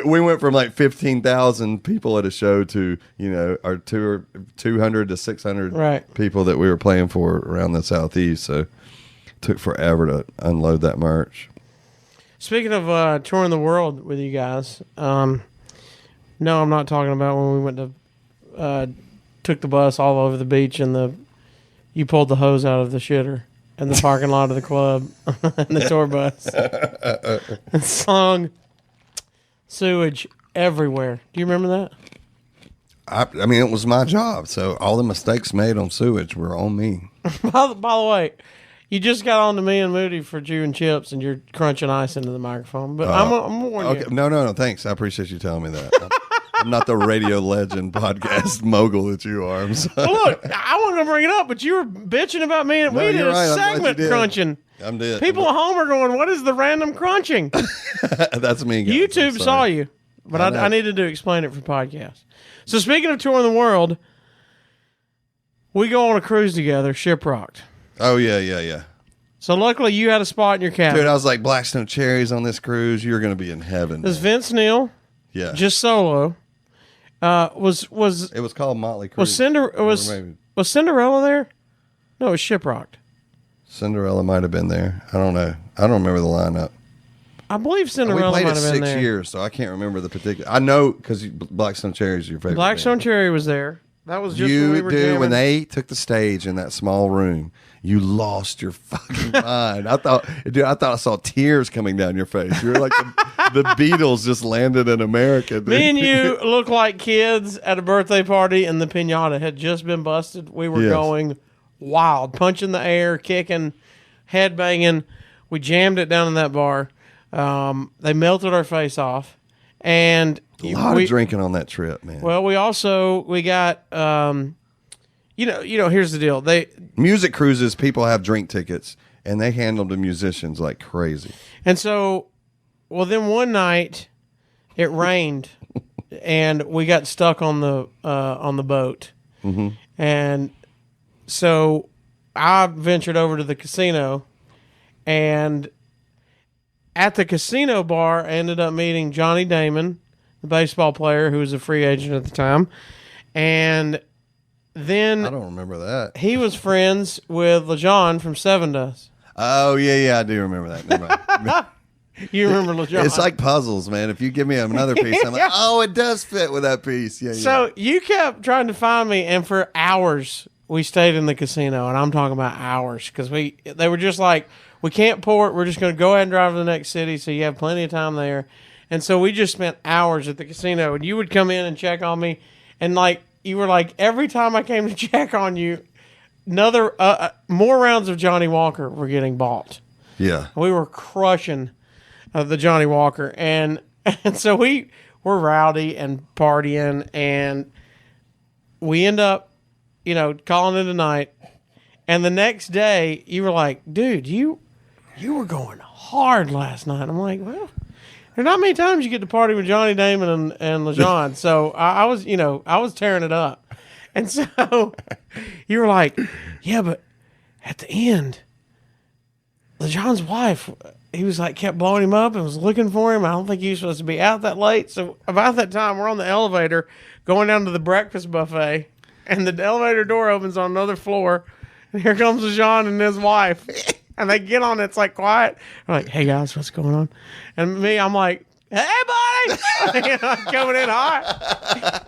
We went from like 15,000 people at a show to, our 200 to 600 Right. people that we were playing for around the Southeast. So it took forever to unload that merch. speaking of touring the world with you guys, no, I'm not talking about when we went to took the bus all over the beach and you pulled the hose out of the shitter in the parking lot of the club and the tour bus and slung sewage everywhere. Do you remember that? I mean, it was my job. So all the mistakes made on sewage were on me. By the way, you just got on to me and Moody for chewing chips and you're crunching ice into the microphone. But I'm gonna warn you. No. Thanks. I appreciate you telling me that. I'm not the radio legend podcast mogul that you are. I'm sorry. Well, look, I wasn't gonna bring it up, but you were bitching about me, and we did you're a right. I'm glad you segment did. crunching. I'm dead. People at home are going, "What is the random crunching?" That's me. Guys. YouTube I'm saw sorry. you, but I know. I needed to explain it for the podcast. So speaking of touring the world, we go on a cruise together, Shipwrecked. Oh yeah. So luckily you had a spot in your cabin. Dude, I was like Blackstone Cherries on this cruise. You're going to be in heaven. This man. Vince Neil, Yeah. just solo. Was It was called Motley Crue. was Cinderella there? No, it was Shipwrecked. Cinderella might have been there. I don't know. I don't remember the lineup. I believe Cinderella We played might it have been 6 there. years, so I can't remember the particular. I know because Blackstone Cherries is your favorite. Blackstone band. Cherry was there. That was just when we were jamming. when they took the stage in that small room, you lost your fucking mind. I thought I saw tears coming down your face. You were like the Beatles just landed in America. Dude. Me and you looked like kids at a birthday party, and the pinata had just been busted. We were going wild, punching the air, kicking, head banging. We jammed it down in that bar. They melted our face off, and a lot of drinking on that trip, man. Well, we got. Here's the deal. Music cruises, people have drink tickets, and they handle the musicians like crazy. And so, well, then one night it rained, and we got stuck on the boat, and so I ventured over to the casino, and at the casino bar, I ended up meeting Johnny Damon, the baseball player who was a free agent at the time, and then I don't remember that. he was friends with LeJean from Seven Dust. Oh yeah, I do remember that. Never mind. You remember LeJean? It's like puzzles, man. If you give me another piece, I'm like, oh, it does fit with that piece. Yeah. So you kept trying to find me, and for hours we stayed in the casino, and I'm talking about hours because they were just like, we can't port. We're just going to go ahead and drive to the next city, so you have plenty of time there. And so we just spent hours at the casino, and you would come in and check on me, and like you were like every time I came to check on you, another more rounds of Johnny Walker were getting bought. Yeah. We were crushing the Johnny Walker, and so we were rowdy and partying, and we end up, calling it a night. And the next day, you were like, "Dude, you were going hard last night." I'm like, "Well, there's not many times you get to party with Johnny Damon and LeJean." So I was tearing it up, and so you were like, "Yeah, but at the end, LeJean's wife." He was like, kept blowing him up and was looking for him. I don't think he was supposed to be out that late. So about that time, we're on the elevator going down to the breakfast buffet, and the elevator door opens on another floor, and here comes Jean and his wife, and they get on. It's like quiet. They're like, "Hey guys, what's going on?" And me, I'm like, "Hey buddy," I'm coming in hot.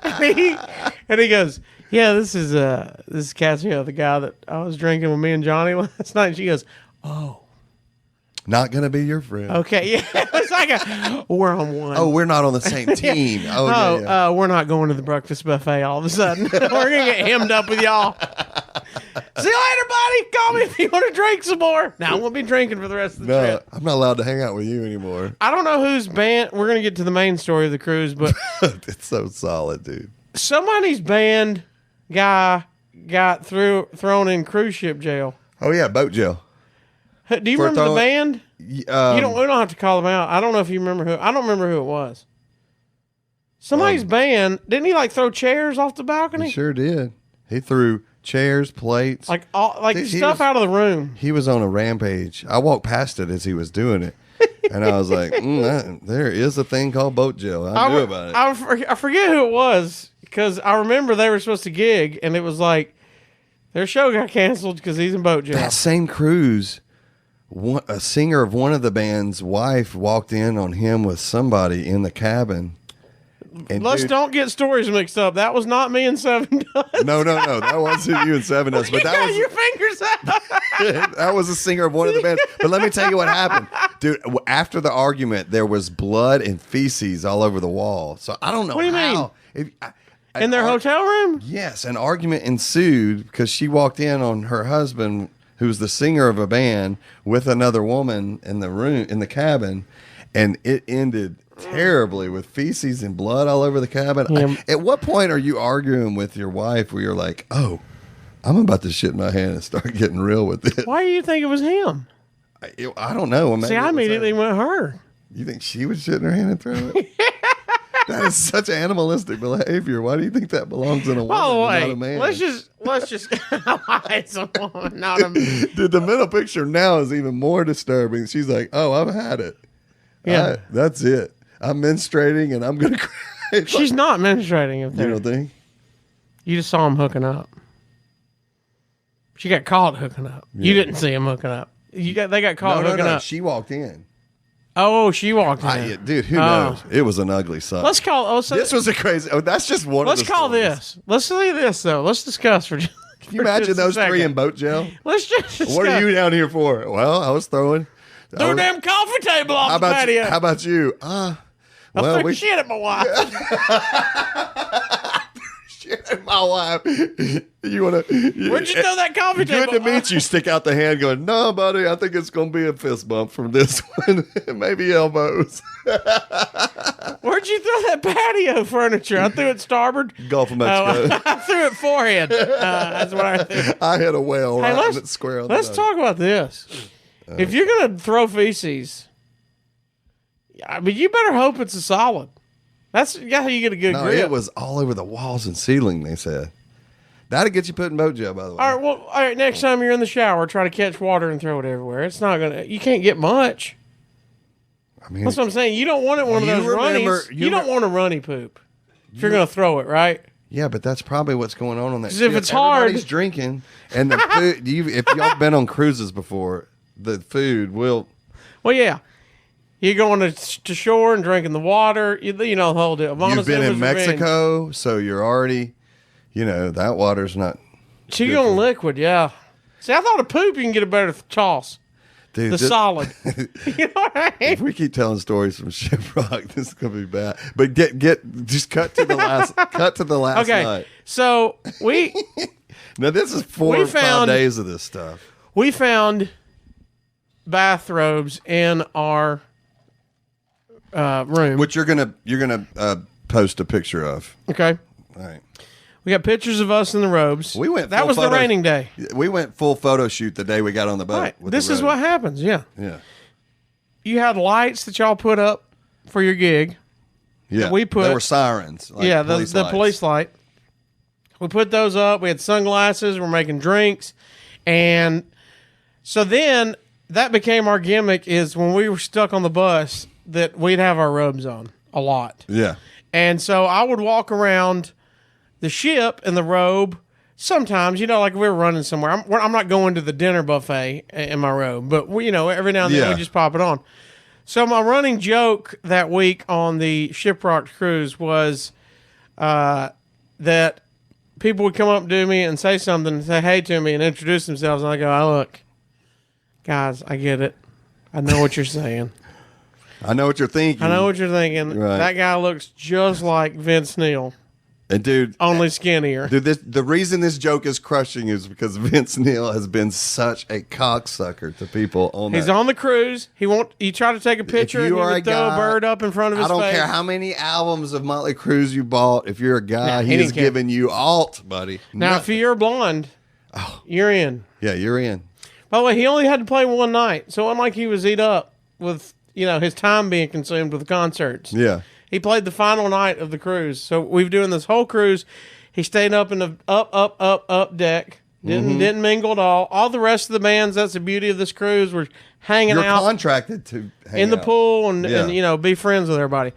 And he goes, "Yeah, this is Casio, the guy that I was drinking with me and Johnny last night." And she goes, "Oh. Not going to be your friend. Okay, yeah." It's like we're on one. Oh, we're not on the same team. Oh, yeah. We're not going to the breakfast buffet all of a sudden. We're going to get hemmed up with y'all. See you later, buddy. Call me if you want to drink some more. Now, I won't be drinking for the rest of the No, trip. I'm not allowed to hang out with you anymore. I don't know whose band. We're going to get to the main story of the cruise, but It's so solid, dude. somebody's band guy got thrown in cruise ship jail. Oh, yeah, boat jail. Do you For remember the throwing- band? We don't have to call them out. I don't know if you remember who. I don't remember who it was. Somebody's band, didn't he like throw chairs off the balcony? He sure did. He threw chairs, plates. Like He stuff was- out of the room. He was on a rampage. I walked past it as he was doing it. And I was like, there is a thing called boat jail. I knew about it. I forget who it was because I remember they were supposed to gig and it was like their show got canceled because he's in boat jail. That same cruise, a singer of one of the band's wife walked in on him with somebody in the cabin. And Let's don't get stories mixed up. That was not me and Seven Dust. No. That wasn't you and Seven Dust. But You got your fingers out. that was a singer of one of the bands. But let me tell you what happened. Dude, after the argument, there was blood and feces all over the wall. So I don't know What do you how. mean? In their hotel room? Yes, an argument ensued because she walked in on her husband, who's the singer of a band, with another woman in the room, in the cabin, and it ended terribly with feces and blood all over the cabin. Yeah. At what point are you arguing with your wife where you're like, oh, I'm about to shit my hand and start getting real with it? Why do you think it was him? I don't know. Maybe See, I it was immediately her. went her. You think she would shit in her hand and throw it? That is such animalistic behavior. Why do you think that belongs in a woman Oh, and not wait. a man? Let's just. It's a woman, not a man. Dude, the middle picture now is even more disturbing. She's like, oh, I've had it. Yeah. That's it. I'm menstruating and I'm going to cry. She's not menstruating up You there. don't think? You just saw him hooking up. She got caught hooking up. You Yeah. didn't see him hooking up. They got caught No. hooking up. She walked in. Oh, she walked in. Dude, who Oh. knows? It was an ugly sight. Let's call. Oh, so This was a crazy. Oh, that's just one. let's of the call stories. this. Let's see this though. Let's discuss for. Can you imagine those three in boat jail? Let's just. Discuss. What are you down here for? Well, I was throwing. Threw a damn coffee table off How the about you? patio. How about you? I Well, threw shit at my wife. shit, my wife. You want to? Where'd you throw that coffee Good table? to meet you. Stick out the hand, going, no, buddy. I think it's going to be a fist bump from this one. Maybe elbows. Where'd you throw that patio furniture? I threw it starboard. Gulf of Mexico. Oh, I threw it forehead. That's what I threw. I hit a whale Hey, right in the square. On let's the talk about this. If you're gonna throw feces, I mean, you better hope it's a solid. That's how you get a good No, grip. it was all over the walls and ceiling. They said that'd get you put in boat jail. By the way. All right. Well, all right. Next time you're in the shower, try to catch water and throw it everywhere. It's not gonna. You can't get much. I mean, That's what I'm saying. You don't want it one of You those remember- runnies. you You don't re- want a runny poop if you're gonna throw it, right? yeah, but that's probably what's going on that. 'Cause if ship. it's hard- Everybody's drinking, and the food. If y'all been on cruises before, the food will. Well, yeah. You're going to shore and drinking the water. You know the whole deal. You've been in Mexico, so you're already, that water's not. So you're going liquid, yeah. See, I thought a poop you can get a better toss. Dude, The solid. You know what I mean? If we keep telling stories from Shiprock, this is gonna be bad. But just cut to the last Okay, night. so we Now this is 4 We or 5 found- days of this stuff. found bathrobes in our room. Which you're gonna post a picture of. Okay, All right. we got pictures of us in the robes. We went. That full was the photo- raining day. We went full photo shoot the day we got on the boat. Right. with This the is road. what happens. Yeah, Yeah. you had lights that y'all put up for your gig. Yeah. we put- There were sirens. Like yeah, the police police light. We put those up. We had sunglasses. We're making drinks, and so then that became our gimmick. Is when we were stuck on the bus that we'd have our robes on a lot, Yeah. and so I would walk around the ship in the robe. Sometimes, like if we were running somewhere. I'm not going to the dinner buffet in my robe, but every now and then Yeah. we just pop it on. So my running joke that week on the Shiprocked cruise was that people would come up to me and say something and say hey to me and introduce themselves, and I go, "Oh, look, guys, I get it. I know what you're saying. I know what you're thinking. I know what you're thinking. Right. That guy looks just like Vince Neil, And dude, only skinnier." Dude, the reason this joke is crushing is because Vince Neil has been such a cocksucker to people on He's that. on the cruise. He tried to take a picture and he you are would a throw a guy- bird up in front of his I don't face. care how many albums of Motley Crue you bought. If you're a guy, Nah, he he didn't is care. giving you alt, buddy. Now, Nothing. if you're blonde, you're in. Yeah, you're in. By the way, he only had to play one night, so unlike he was eat up with his time being consumed with concerts. Yeah. He played the final night of the cruise. So we've doing this whole cruise. He stayed up in the up deck. Didn't mingle at all. All the rest of the bands, that's the beauty of this cruise, were hanging You're out contracted to hang in the out. pool and be friends with everybody.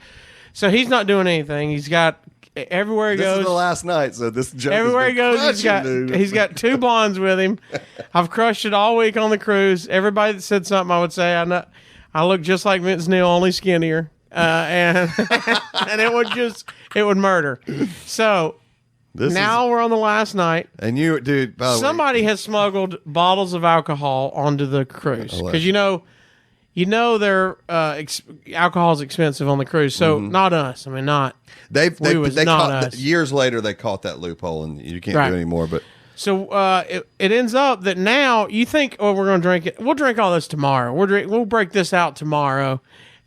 So he's not doing anything. He's got everywhere he This goes. is the last night, so this joke Everywhere he goes, dude. he's got 2 blondes with him. I've crushed it all week on the cruise. Everybody that said something, I would say I look just like Vince Neil, only skinnier, and and it would murder. So now we're on the last night. And you, dude, by the way, Somebody has smuggled bottles of alcohol onto the cruise because you know their alcohol is expensive on the cruise. So not us. I mean, not. they not caught us. years later. They caught that loophole, and you can't do it anymore. But So it ends up that now you think, oh, we're going to drink it. We'll drink all this tomorrow. We'll break this out tomorrow.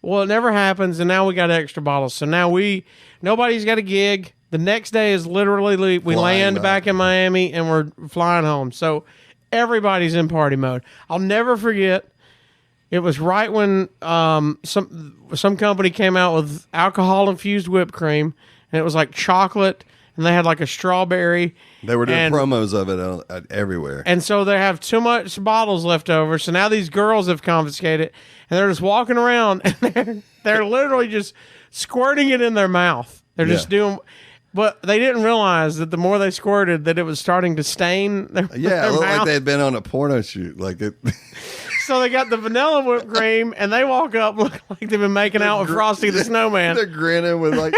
Well, it never happens, and now we got extra bottles. So now nobody's got a gig. The next day is literally we land back in Miami, and we're flying home. So everybody's in party mode. I'll never forget. It was right when some company came out with alcohol-infused whipped cream, and it was like chocolate, and they had like a strawberry. they were doing promos of it everywhere. And so they have too much bottles left over. So now these girls have confiscated it, and they're just walking around, and they're literally just squirting it in their mouth. They're just doing... But they didn't realize that the more they squirted, that it was starting to stain their It their looked like mouth. they had been on a porno shoot. Like it. So they got the vanilla whipped cream, and they walk up looking like they've been making out with Frosty the Snowman. They're grinning with like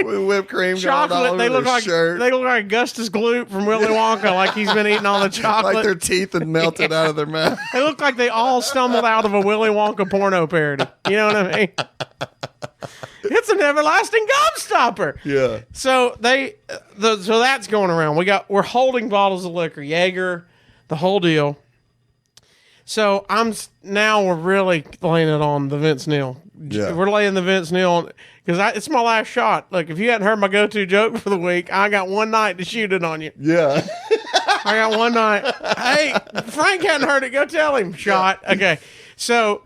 with whipped cream going all Chocolate. over They look their like shirt. they look like Augustus Gloop from Willy Wonka, like he's been eating all the chocolate. like their teeth had melted out of their mouth. They look like they all stumbled out of a Willy Wonka porno parody. You know what I mean? It's an everlasting gobstopper. Yeah. So so that's going around. We're holding bottles of liquor, Jaeger, the whole deal. So now we're really laying it on the Vince Neil. Yeah. We're laying the Vince Neil because it's my last shot. Look, if you hadn't heard my go-to joke for the week, I got one night to shoot it on you. Yeah. I got one night. Hey, Frank hadn't heard it. Go tell him. Shot. Okay. So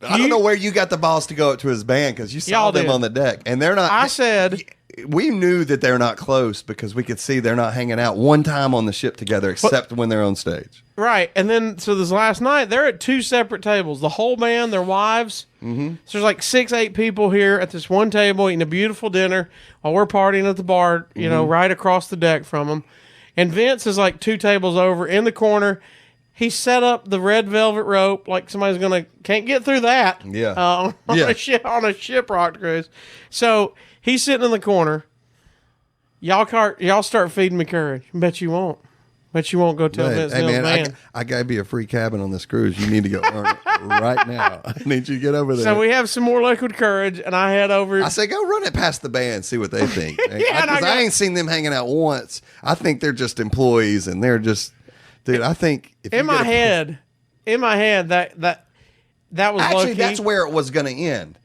I don't know where you got the balls to go up to his band because you saw Y'all them did. on the deck, and they're not. I said, we knew that they're not close because we could see they're not hanging out one time on the ship together, except when they're on stage. right. And then, so this last night, they're at 2 separate tables. The whole band, their wives. Mm-hmm. So there's like 6, 8 people here at this one table eating a beautiful dinner while we're partying at the bar, you know, right across the deck from them. And Vince is like 2 tables over in the corner. He set up the red velvet rope like somebody's can't get through that. Yeah. On a shipwreck cruise. So he's sitting in the corner. Y'all start feeding me courage. Bet you won't. Bet you won't go tell Vince Neil's band. I gotta be a free cabin on this cruise. You need to go earn it right now. I need you to get over there. So we have some more liquid courage, and I head over. I say, go run it past the band, see what they think. Yeah, and I ain't seen them hanging out once. I think they're just employees, and they're just, dude. I think if in my head, that was actually low-key. that's where it was going to end.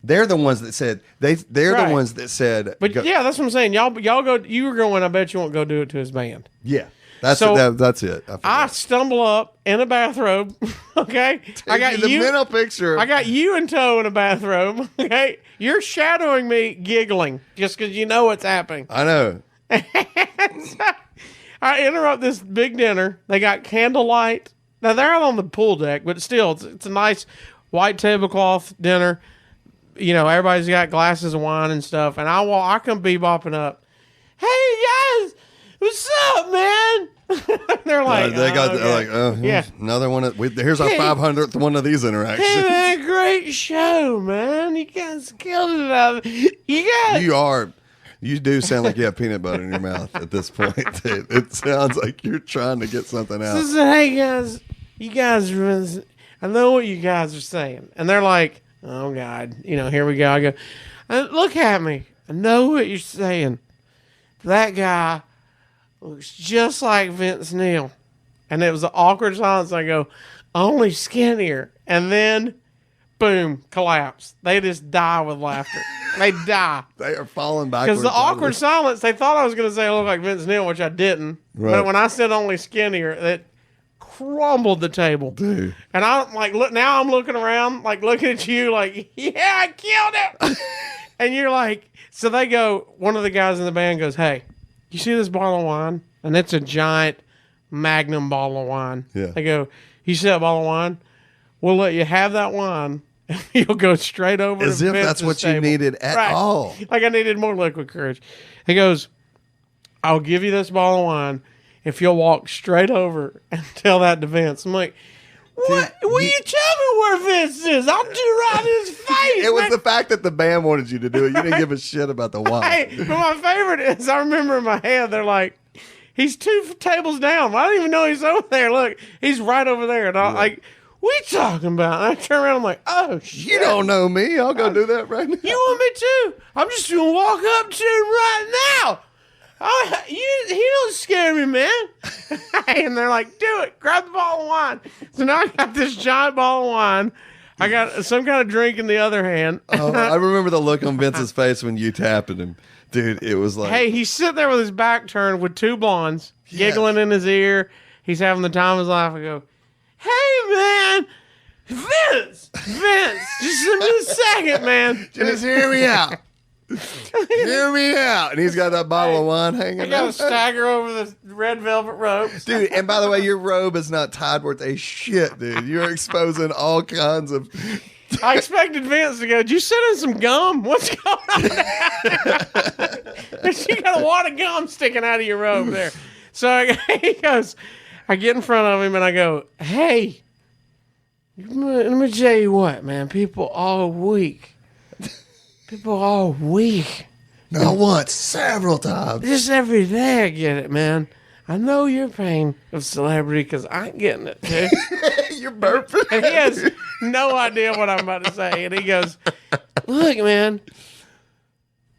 They're the ones that said they're Right. the ones that said. But yeah, that's what I'm saying. Y'all go. You were going. I bet you won't go do it to his band. yeah, that's So, that's it. I stumble up in a bathrobe. Okay, I got the you. mental picture. I got you in tow in a bathrobe. Okay, you're shadowing me, giggling just because you know what's happening. I know. I interrupt this big dinner. They got candlelight. Now they're out on the pool deck, but still, it's a nice white tablecloth dinner. You know, everybody's got glasses of wine and stuff, and I come bebopping up. Hey guys, what's up, man? They're like, they got okay. like, Yeah. another one. Here's our Hey. 500th one of these Hey interactions. man, great show, man. You guys killed it out. You do sound like you have peanut butter in your mouth at this point. It sounds like you're trying to get something out. Hey guys, you guys, I know what you guys are saying, and they're like, oh God, here we go. I go, look at me. I know what you're saying. That guy looks just like Vince Neil, and it was an awkward silence. I go, only skinnier, and then, boom, collapse. They just die with laughter. They die. They are falling backwards. Because the awkward silence, they thought I was going to say I look like Vince Neil, which I didn't. Right. But when I said only skinnier, it crumbled the table. Dude. And I'm like, look, now I'm looking around, like looking at you, like, yeah, I killed him. And you're like, so they go, one of the guys in the band goes, hey, you see this bottle of wine? And it's a giant Magnum bottle of wine. Yeah. They go, you see that bottle of wine? We'll let you have that wine. And you'll go straight over As to if that's Vince's what you table. needed at all. Like I needed more liquid courage. He goes, I'll give you this bottle of wine if you'll walk straight over and tell that to Vince. I'm like, what? Will you tell me where Vince is? I'll do right in his face. It was man. the fact that the band wanted you to do it. You didn't give a shit about the wine. Hey, but my favorite is I remember in my head, they're like, he's 2 tables down. I didn't even know he's over there. Look, he's right over there. And I'm like, what are you talking about? And I turn around, I'm like, oh, shit. You don't know me. I'll go do that right now. You want me to? I'm just going to walk up to him right now. Oh, he don't scare me, man. And they're like, do it. Grab the bottle of wine. So now I got this giant bottle of wine. I got some kind of drink in the other hand. Oh, I remember the look on Vince's face when you tapped him. Dude, it was like... Hey, he's sitting there with his back turned with 2 blondes, giggling in his ear. He's having the time of his life. I go, hey, man, Vince, just give me a second, man. Just hear me out. Hear me out. And he's got that bottle of wine hanging I got to out. stagger over the red velvet rope. Dude, and by the way, your robe is not tied worth a shit, dude. You're exposing all kinds of... I expected Vince to go, did you send in some gum? What's going on? You got a wad of gum sticking out of your robe there. So he goes, I get in front of him and I go, hey, let me tell you what, man. People all week. Not once, several times. Just every day I get it, man. I know your pain of celebrity because I'm getting it too. You're burping. And he has no idea what I'm about to say. And he goes, look, man.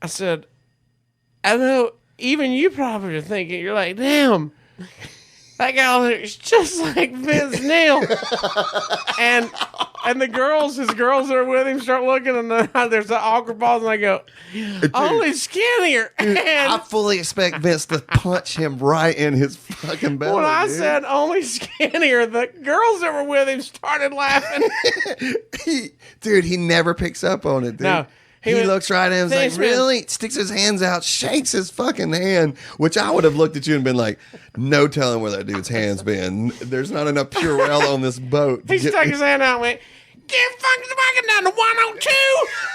I said, I know even you probably are thinking, you're like, damn, that guy looks just like Vince Neil. And the girls, his girls that are with him, start looking, and there's an awkward pause, and I go, only skinnier. Dude, And I fully expect Vince to punch him right in his fucking belly. when I dude. said only skinnier, the girls that were with him started laughing. He never picks up on it, dude. No. He went, looks right at him and is "Thanks, like, man." really? Sticks his hands out, shakes his fucking hand, which I would have looked at you and been like, no telling where that dude's hand's been. There's not enough Purell on this boat. to He get- stuck his hand out and went, get fucking walking down the 102.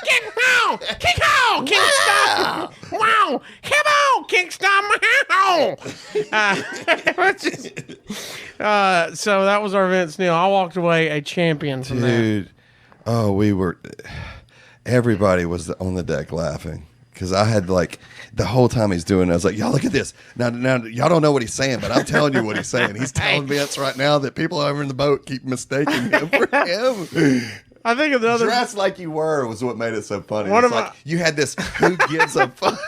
Get on. Kick on. Kingston. Wow. Come on, Kingston. Wow. So that was our Vince Neil. I walked away a champion from that. Dude, oh, everybody was on the deck laughing. Because I had the whole time he's doing it, I was like, y'all look at this. Now, y'all don't know what he's saying, but I'm telling you what he's saying. He's telling Vince right now that people over in the boat keep mistaking him for him. I think another. Dressed like you were was what made it so funny. One It's of like you had this who gives a fuck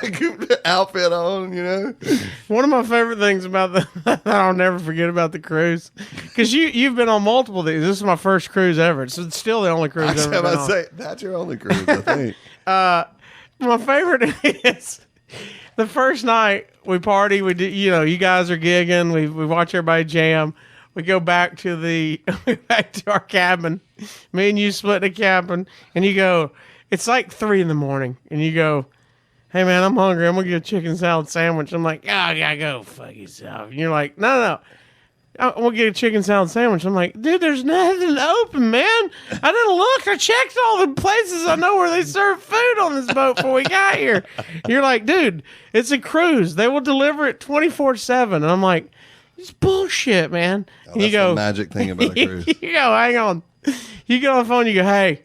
outfit on, you know? One of my favorite things about that I'll never forget about the cruise, because you've been on multiple of these. This is my first cruise ever. It's still the only cruise I've ever been on. Say that's your only cruise, I think. My favorite is the first night we party. We do, you guys are gigging. We watch everybody jam. We go back to our cabin. Me and you split the cabin, and you go. It's like 3 a.m, and you go, "Hey man, I'm hungry. I'm gonna get a chicken salad sandwich." I'm like, "Oh, I gotta go fuck yourself." And you're like, "No. I'm gonna get a chicken salad sandwich." I'm like, dude, there's nothing open, man. I didn't look. I checked all the places I know where they serve food on this boat before we got here. You're like, dude, it's a cruise. They will deliver it 24/7. And I'm like, it's bullshit, man. And That's the magic thing about a cruise. You go, hang on. You get on the phone, you go, hey,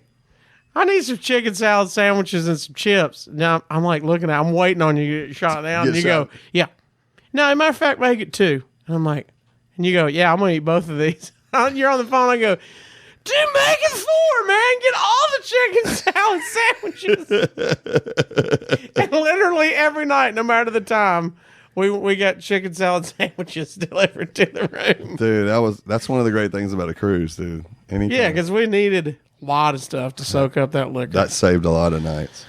I need some chicken salad sandwiches and some chips. Now I'm like looking I'm waiting on you to get shot down. Get And you shot. go, yeah. No, as a matter of fact, make it 2. And I'm like, and you go, yeah, I'm going to eat both of these. You're on the phone. I go, dude, make it 4, man. Get all the chicken salad sandwiches. And literally every night, no matter the time, we got chicken salad sandwiches delivered to the room. Dude, that's one of the great things about a cruise, dude. Anytime. Yeah, because we needed a lot of stuff to soak up that liquor. that saved a lot of nights.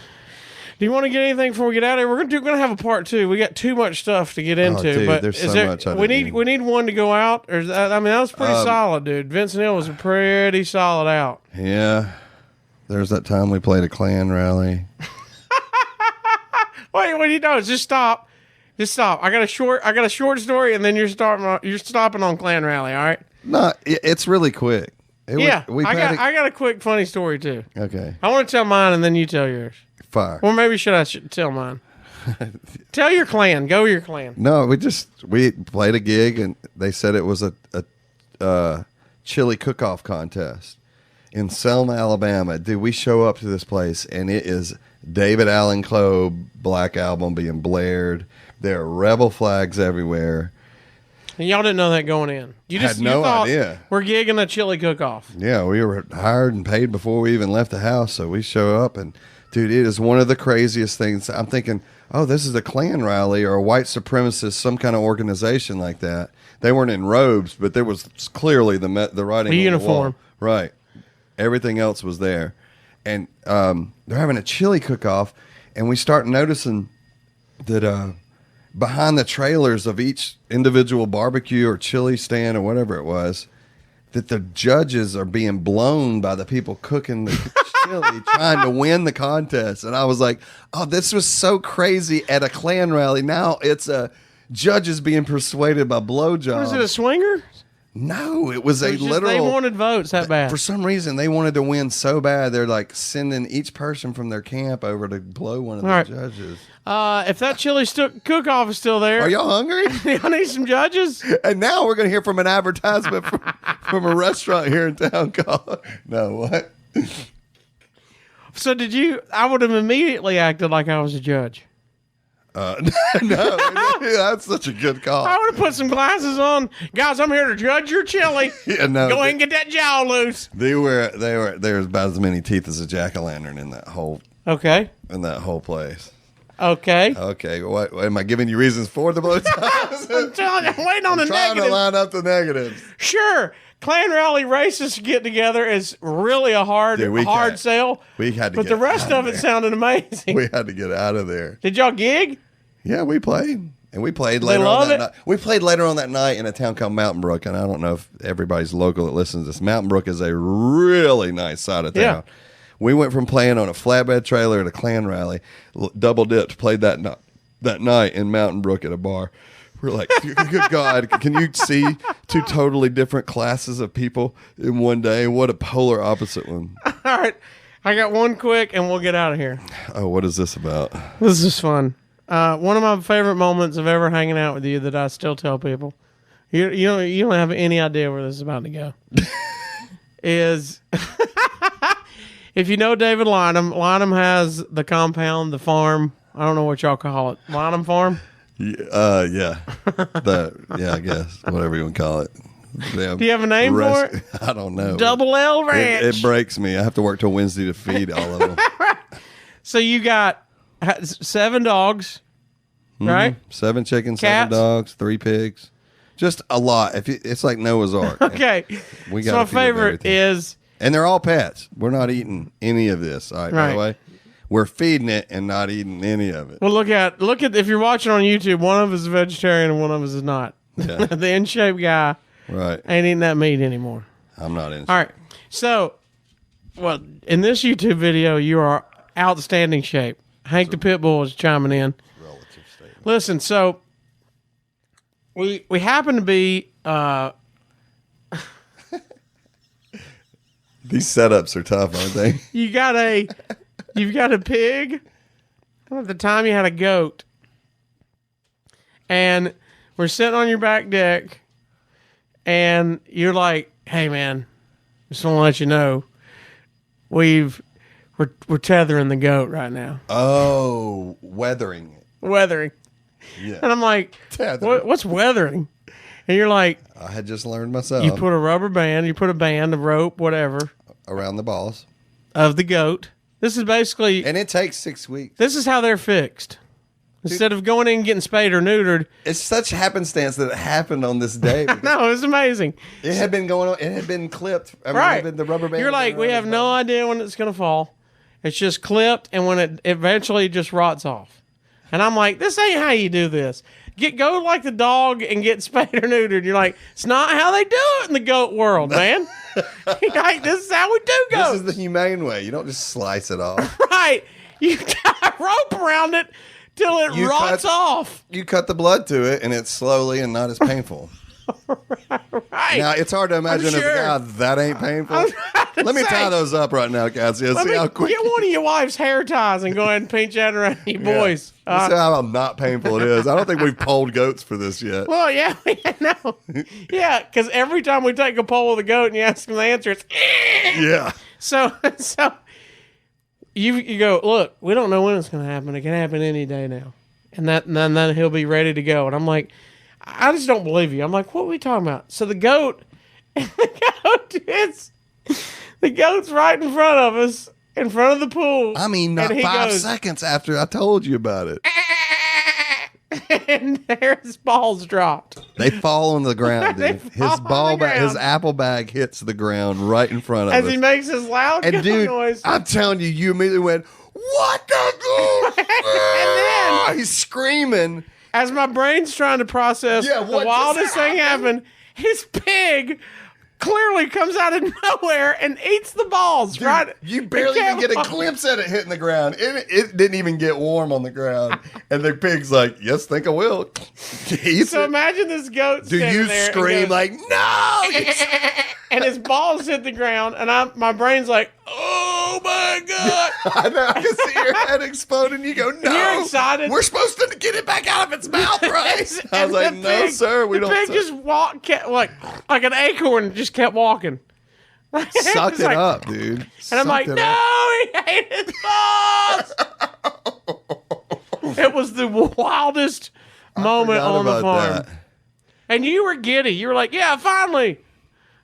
Do you want to get anything before we get out of here? We're gonna have a part 2. We got too much stuff to get into. dude, but there's is so there, much I we didn't need need. we need one to go out. Or that was pretty solid, dude. Vince Neil was a pretty solid out. Yeah. There's that time we played a Klan rally. Wait, what do you know? Just stop. Just stop. I got a short story, and then you're stopping on Clan Rally. All right? No, it's really quick. I got a quick funny story too. Okay. I want to tell mine, and then you tell yours. Fire. Or maybe should I tell mine? Tell your clan. Go your clan. No, we played a gig, and they said it was a chili cook-off contest in Selma, Alabama. Dude, we show up to this place, and it is David Allen Coe Black Album being blared. There are rebel flags everywhere. And y'all didn't know that going in. You Had no idea. We're gigging a chili cook-off. Yeah, we were hired and paid before we even left the house, so we show up, and dude, it is one of the craziest things. I'm thinking, oh, this is a Klan rally or a white supremacist, some kind of organization like that. They weren't in robes, but there was clearly the writing on the uniform. wall. Right. Everything else was there. And they're having a chili cook-off, and we start noticing that behind the trailers of each individual barbecue or chili stand or whatever it was, that the judges are being blown by the people cooking the chili, trying to win the contest. And I was like, oh, this was so crazy at a Klan rally. Now it's judges being persuaded by blowjobs. Was it a swinger? No, it was a Just literal. They wanted votes that bad. For some reason, they wanted to win so bad, they're like sending each person from their camp over to blow one of the judges. If that chili cook-off is still there, Are y'all hungry? y'all need some judges? And now we're going to hear from an advertisement from a restaurant here in town called. No, what? So I would have immediately acted like I was a judge. No, that's such a good call. I would have put some glasses on. Guys, I'm here to judge your chili. Yeah, no, Go ahead and get that jaw loose. there was about as many teeth as a jack-o'-lantern in that whole Okay. place. Okay. Okay, what am I giving you reasons for the blowjobs? I'm waiting on the Trying to negatives. line up the negatives. Sure. Clan Rally racists get together is really a hard sell. We had to but get the rest out of it there. sounded amazing. We had to get out of there. Did y'all gig? Yeah, we played. And we played later on that night. We played later on that night in a town called Mountain Brook, and I don't know if everybody's local that listens to this. Mountain Brook is a really nice side of town. Yeah. We went from playing on a flatbed trailer to Klan rally, double dipped, played that night in Mountain Brook at a bar. We're like, good God, can you see two totally different classes of people in one day? What a polar opposite one. All right. I got one quick and we'll get out of here. Oh, what is this about? This is fun. One of my favorite moments of ever hanging out with you that I still tell people. You don't have any idea where this is about to go. Is if you know David Lynam, Lynam has the compound, the farm. I don't know what y'all call it. Lynam Farm? Yeah. I guess. Whatever you want to call it. Damn. Do you have a name for it? I don't know. Double L Ranch. It breaks me. I have to work till Wednesday to feed all of them. So you got 7 dogs, right? 7 chickens, Cats? 7 dogs, 3 pigs. Just a lot. It's like Noah's Ark. Okay. We So got my a few of favorite everything. is And they're all pets. We're not eating any of this. All right, by the way. We're feeding it and not eating any of it. well. Look at if you're watching on YouTube, one of us is a vegetarian and one of us is not. Yeah. The in shape guy Right. ain't eating that meat anymore. I'm not in. All right. So, well, in this YouTube video, you are outstanding shape. Hank the Pitbull is chiming in. Relative statement. Listen, so we happen to be These setups are tough, aren't they? you've got a pig. At the time you had a goat. And we're sitting on your back deck and you're like, "Hey man, just want to let you know we're tethering the goat right now. Oh, weathering it. Weathering." Yeah. And I'm like, Tethering. what's weathering? And you're like, I had just learned myself. you put a rubber band, you put a band, a rope, whatever, around the balls. of the goat. This is basically, And it takes 6 weeks. this is how they're fixed. Instead of going in and getting spayed or neutered. It's such happenstance that it happened on this day. because No, it was amazing. It had been going on. It had been clipped. I mean, Right. it had been the rubber band. You're like, we have no idea when it's going to fall. It's just clipped, and when it eventually just rots off. And I'm like, this ain't how you do this. Go like the dog and get spayed or neutered. You're like, it's not how they do it in the goat world, man. You're like, this is how we do This goats. is the humane way. You don't just slice it off. Right. You tie a rope around it, till it You rots cut- off. You cut the blood to it, and it's slowly and not as painful. Right. Now, it's hard to imagine as a sure. guy that ain't painful. I was about to Let me say, tie those up right now, Casio. Let See me how quick. get one of your wife's hair ties and go ahead and pinch that around you boys. See how not painful it is. I don't think we've polled goats for this yet. Well, yeah, no. Yeah, because every time we take a poll of the goat and you ask him the answer, it's Yeah. So you go, look, we don't know when it's going to happen. It can happen any day now. And then he'll be ready to go. And I'm like, I just don't believe you. I'm like, what are we talking about? So the goat's right in front of us, in front of the pool. I mean, not and he 5 goes, seconds after I told you about it. and there his balls dropped. They fall on the ground, They dude. fall His on ball the bag, his ground. apple bag hits the ground right in front of As us. he makes his loud And goat dude, noise. I'm telling you, you immediately went, "What the?" And then- he's screaming. As my brain's trying to process Yeah, the what just wildest thing happened? happened, his pig clearly comes out of nowhere and eats the balls, Dude, right? you barely even get a It glimpse at it hitting the ground. It didn't even get warm on the ground. And the pig's like, "Yes, think I will." Eats So it. imagine this goat Do standing you there and scream goes- like, "No!" and his balls hit the ground, and my brain's like, oh my God. I know. I can see your head exploding. You go, "No, You're excited. We're supposed to get it back out of its mouth, right?" I And was like, the "No, pig- sir, we the don't." pig just kept like an acorn, just kept walking. Sucked It's it like- up, dude. And I'm like, no, he ate his balls. It was the wildest moment forgot on the about farm. that. And you were giddy. You were like, yeah, finally.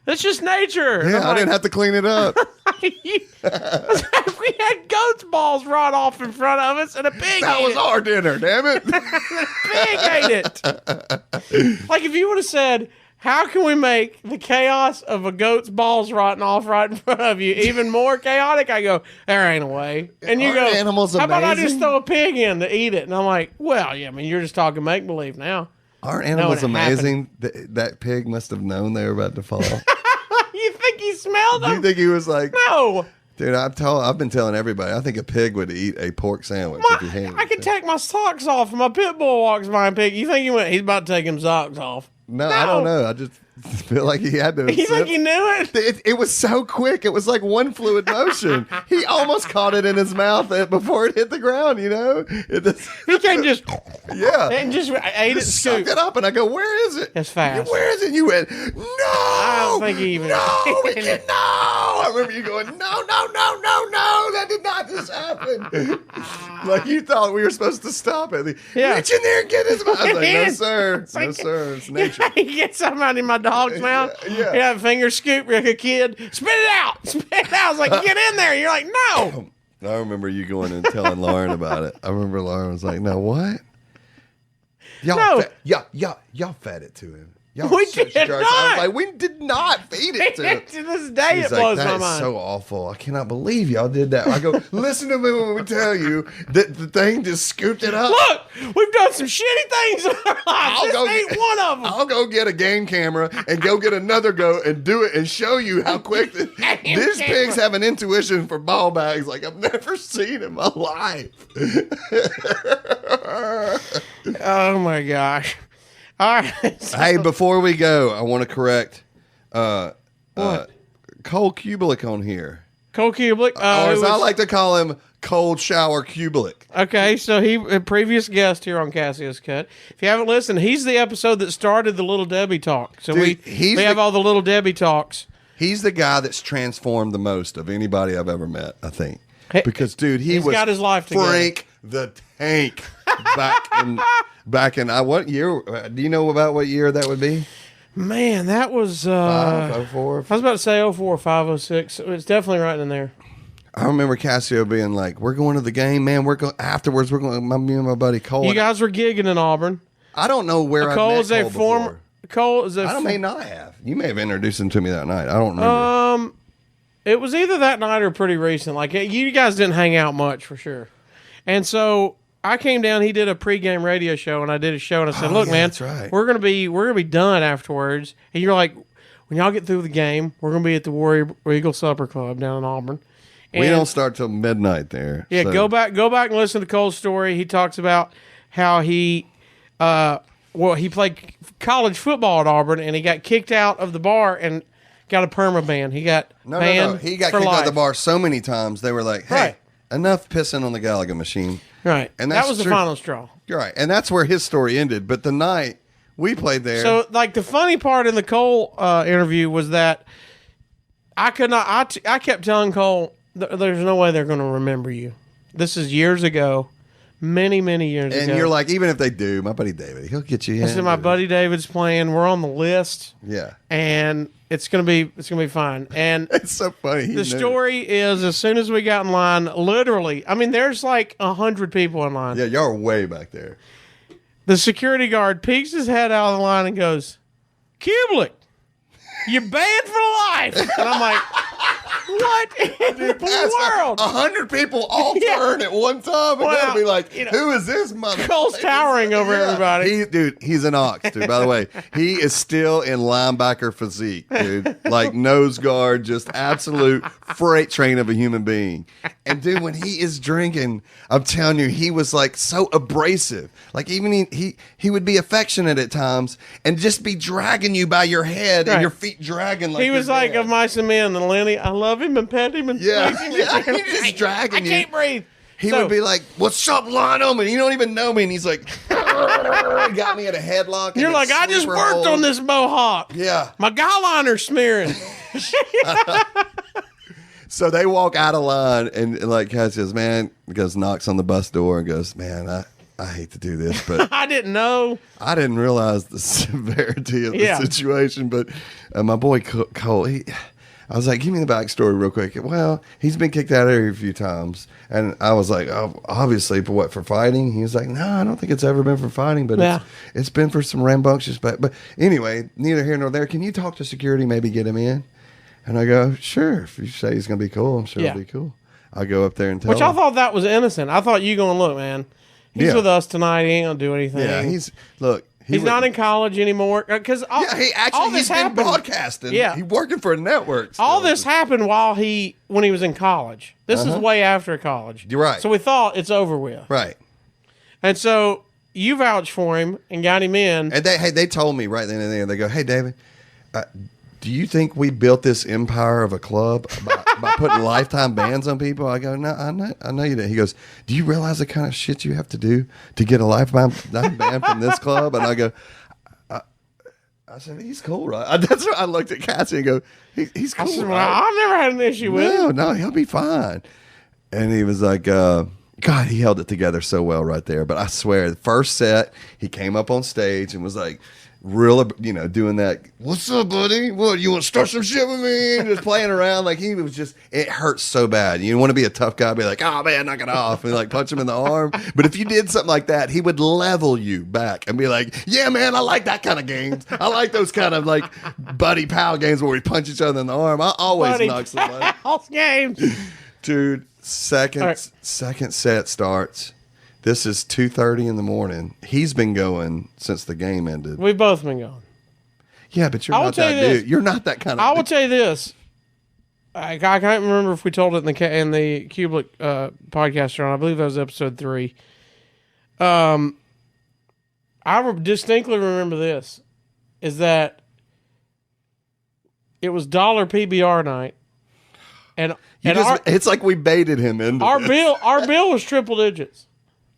That's just nature. And Yeah, I'm I didn't have to clean it up. we had goat's balls rot off in front of us, and a pig That ate was it. our dinner, damn it. Pig ate it. Like if you would have said, how can we make the chaos of a goat's balls rotting off right in front of you even more chaotic? I go, there ain't a way. And you Aren't go, animals how about I just amazing? throw a pig in to eat it? And I'm like, well, yeah, I mean, you're just talking make-believe now. Aren't animals it amazing? That pig must have known they were about to fall. You think he smelled Do you them? think he was like, No. dude, I've been telling everybody, I think a pig would eat a pork sandwich if he handed I it could to him. take my socks off and my pit bull walks by and pig. You think he's about to take him socks off? No, I don't know. I just feel like he had to. You think he knew it? It was so quick. It was like one fluid motion. He almost caught it in his mouth before it hit the ground, you know? It just, He can't just yeah. and just ate it, Just scoop. sucked it up, and I go, "Where is it?" That's fast. Where is it? You went, "No, I don't think he even- No, we can, no. I remember you going, "No, that did not just happen." Like you thought we were supposed to stop it. Yeah. Reach in there and get his mouth. I was like, "No, Yes. sir, no, like- sir, it's nature." You get something out in my dog's mouth. Yeah. Yeah, finger scoop like a kid. Spit it out. Spit it out. I was like, get in there. You're like, no. I remember you going and telling Lauren about it. I remember Lauren was like, "No, what? Y'all, No. y'all fed it to him. Y'all We such did jerks." I not. was like, "We did not feed it to him." To this day, He's it like, blows "That my is mind. so awful. I cannot believe y'all did that." I go, "Listen to me when we tell you that the thing just scooped it up." Look, we've done some shitty things in our lives. This go ain't get- one of them. I'll go get a game camera and go get another goat and do it and show you how quick this camera. pigs have an intuition for ball bags like I've never seen in my life. Oh my gosh. All right. So- Hey, before we go, I want to correct What? Cole Kubelik on here. Cole Kubelik. Or as I was- like to call him, Cold Shower Kubelik. Okay, so he a previous guest here on Casio's Cut. If you haven't listened, he's the episode that started the Little Debbie talk. So Dude, we he's have the- all the Little Debbie talks. He's the guy that's transformed the most of anybody I've ever met, I think. Hey, Because, dude, he's was got his life together. Frank the Tank back in what year? Do you know about what year that would be? Man, that was 504. I was about to say 04, 506. It's definitely right in there. I remember Casio being like, "We're going to the game, man. We're going afterwards. We're going." Me and my buddy Cole. You guys were gigging in Auburn. I don't know where Cole I is met a Cole former. before. Cole is a. I may not have. You may have introduced him to me that night. I don't remember. It was either that night or pretty recent. Like you guys didn't hang out much for sure. And so I came down. He did a pregame radio show, and I did a show, and I said, "Look, yeah, man, that's right. we're gonna be done afterwards." And you're like, "When y'all get through the game, we're gonna be at the Warrior Eagle Supper Club down in Auburn." We don't start till midnight there. Yeah, so. go back and listen to Cole's story. He talks about how he played college football at Auburn and he got kicked out of the bar and got a perma-ban. He got banned He got for kicked life. out of the bar so many times they were like, "Hey, Right. enough pissing on the Gallagher machine." Right. And that was the final straw. You're right, and that's where his story ended. But the night we played there, So, like, the funny part in the Cole interview was that I could not. I kept telling Cole, "There's no way they're going to remember you." This is years ago, many years ago. and you're like, even if they do, my buddy David, he'll get you in. I said, "My buddy David's playing. We're on the list, Yeah, and it's gonna be fine." And it's so funny. the story is, as soon as we got in line, literally, I mean, there's like 100 people in line. Yeah, y'all are way back there. The security guard peeks his head out of the line and goes, "Kublik, you're banned for life." And I'm like, what in the world? 100 people all Yeah. turn at one time, and Well, they'll be like, you know, "Who is this mother?" Cole's towering over everybody. He's an ox, dude. By the way, he is still in linebacker physique, dude. Like nose guard, just absolute freight train of a human being. And dude, when he is drinking, I'm telling you, he was like so abrasive. Like even he would be affectionate at times and just be dragging you by your head Right. and your feet dragging. Like He was your like dad. of mice and men, and Lenny, I love him and pet him and Yeah, squeeze him. yeah, he's just dragging I you. can't breathe. He So- would be like, "What's up, Lynam?" And you don't even know me. And he's like, got me at a headlock. and You're a like, I just sleeper worked hold." on this mohawk. Yeah. My guy liner's smearing. So they walk out of line, and like Kat says, "Man," goes knocks on the bus door and goes, "Man, I hate to do this, but I didn't know. I didn't realize the severity of the Yeah. situation." But my boy Cole, I was like, "Give me the backstory real quick." Well, he's been kicked out of here a few times, and I was like, "Oh, obviously for what? For fighting?" He was like, "No, I don't think it's ever been for fighting, but Yeah. it's been for some rambunctious." But anyway, neither here nor there. Can you talk to security? Maybe get him in. And I go, "Sure. If you say he's gonna be cool, I'm sure Yeah. it'll be cool." I go up there and tell Which I him. thought that was innocent. I thought you going, look, man, he's Yeah. with us tonight. He ain't going to do anything. Yeah, he's He's not in college anymore. Because Yeah, he actually he's been broadcasting. Yeah. He's working for a network. All still. this happened when he was in college. This is way after college. You're right. So we thought it's over with. Right. And so you vouched for him and got him in. And they told me right then and there. They go, "Hey, David, do you think we built this empire of a club by putting lifetime bans on people?" I go, "No, I know you didn't." He goes, "Do you realize the kind of shit you have to do to get a lifetime ban from this club?" And I go, I said, "He's cool, right?" That's what I looked at Cassie and go, "He's I cool, said, well, right?" I've never had an issue with him. No, he'll be fine. And he was like, God, he held it together so well right there. But I swear, the first set, he came up on stage and was like, real, doing that, "What's up, buddy? What, you want to start some shit with me?" And just playing around. Like, he was just, it hurts so bad. You want to be a tough guy, be like, "Oh, man, knock it off." And like punch him in the arm. But if you did something like that, he would level you back and be like, "Yeah, man, I like that kind of games. I like those kind of like buddy pal games where we punch each other in the arm. I always Buddy knock somebody." House games. Dude, second right. second set starts. This is 2:30 in the morning. He's been going since the game ended. We've both been going. Yeah, but you're I will not tell that you this. dude. You're not that kind of I will dude. tell you this. I can't remember if we told it in the Kublik podcast or not. I believe that was episode 3. Distinctly remember this, is that it was dollar PBR night, and It's like we baited him into our this. bill was triple digits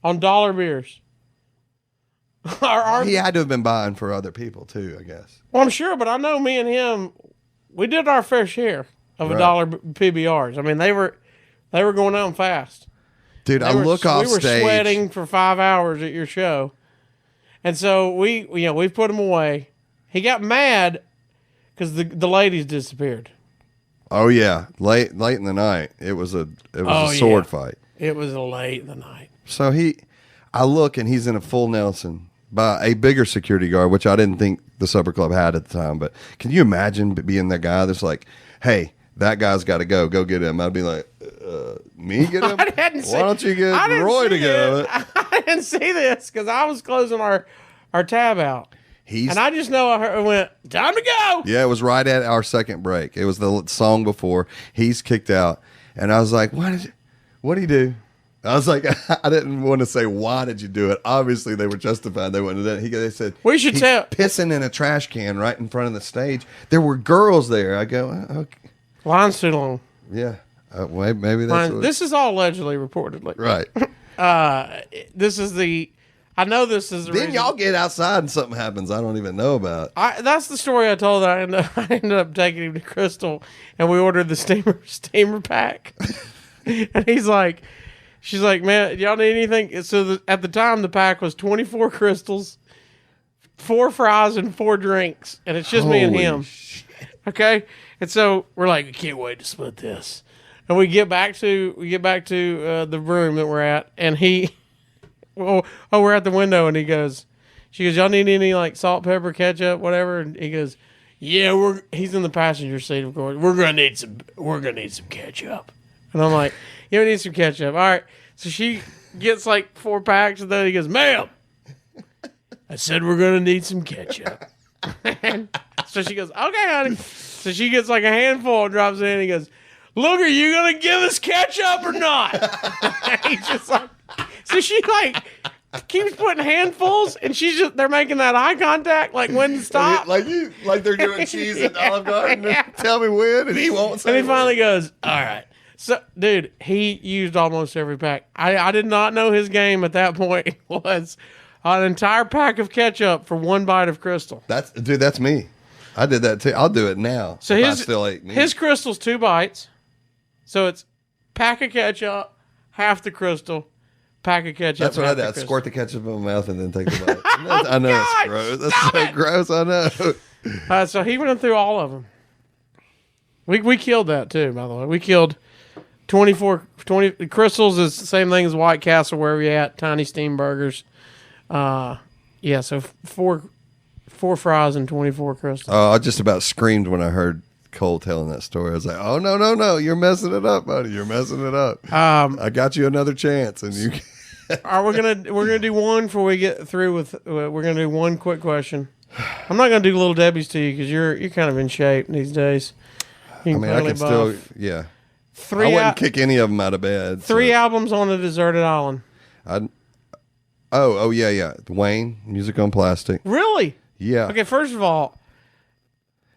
on dollar beers. He had to have been buying for other people too, I guess. Well, I'm sure, but I know me and him, we did our fair share of Right. $1 PBRs. I mean, they were going down fast. Dude, I look off We were stage. sweating for 5 hours at your show, and so we put him away. He got mad because the ladies disappeared. Oh yeah, late in the night, it was a sword fight. It was late in the night. So I look and he's in a full Nelson by a bigger security guard, which I didn't think the Supper Club had at the time. But can you imagine being that guy that's like, "Hey, that guy's got to go get him"? I'd be like, "Me get him? Why don't you get Roy to get him?" I didn't see this because I was closing our tab out. And I just know I went, "Time to go." Yeah, it was right at our second break. It was the song before. He's kicked out. And I was like, what did he do? I was like, I didn't want to say, why did you do it? Obviously, they were justified. They wouldn't have done it. They said, We should he's tell- pissing in a trash can right in front of the stage. There were girls there. I go, okay. Line's too long. Yeah. Maybe that's what This is all allegedly, reportedly. right. This is the. I know this is the Then reason. y'all get outside and something happens I don't even know about. That's the story I told. I ended up taking him to Crystal, and we ordered the steamer pack. And she's like, man, y'all need anything? So at the time, the pack was 24 crystals, 4 fries, and 4 drinks, and it's just me and Holy him. shit. Okay, and so we're like, I can't wait to split this. And we get back to the room that we're at, and we're at the window, and she goes, y'all need any like salt, pepper, ketchup, whatever? And he goes, yeah, he's in the passenger seat, of course. We're gonna need some ketchup. And I'm like, yeah, we need some ketchup. All right. So she gets like 4 packs, and then he goes, ma'am, I said we're gonna need some ketchup. And so she goes, okay, honey. So she gets like a handful and drops it in, and he goes, look, are you gonna give us ketchup or not? He's just like, so she like keeps putting handfuls, and they're making that eye contact, like when to stop. Like they're doing cheese at Olive Garden. Yeah. Tell me when, and he won't say. And he finally goes, all right. So, dude, he used almost every pack. I did not know his game at that point was an entire pack of ketchup for 1 bite of Crystal. That's me. I did that too. I'll do it now. So if I still ate meat. his Crystal's 2 bites. So it's pack of ketchup, half the Crystal, pack of ketchup. That's what I half did. the I Crystal. squirt the ketchup in my mouth and then take the bite. I know God, it's gross. That's so gross. I know. So he went through all of them. We killed that too, by the way. We killed 20 Crystals is the same thing as White Castle, wherever you at. Tiny steam burgers. Yeah, so 4 fries and 24 Crystals. Oh, I just about screamed when I heard Cole telling that story. I was like, "Oh no, you're messing it up, buddy. You're messing it up." I got you another chance, and you. We're gonna do one before we get through with. We're gonna do one quick question. I'm not gonna do Little Debbie's to you because you're kind of in shape these days. I mean, I can still, yeah. I wouldn't kick any of them out of bed. 3 albums on a deserted island. Oh yeah. Wayne, Music on Plastic. Really? Yeah. Okay, first of all,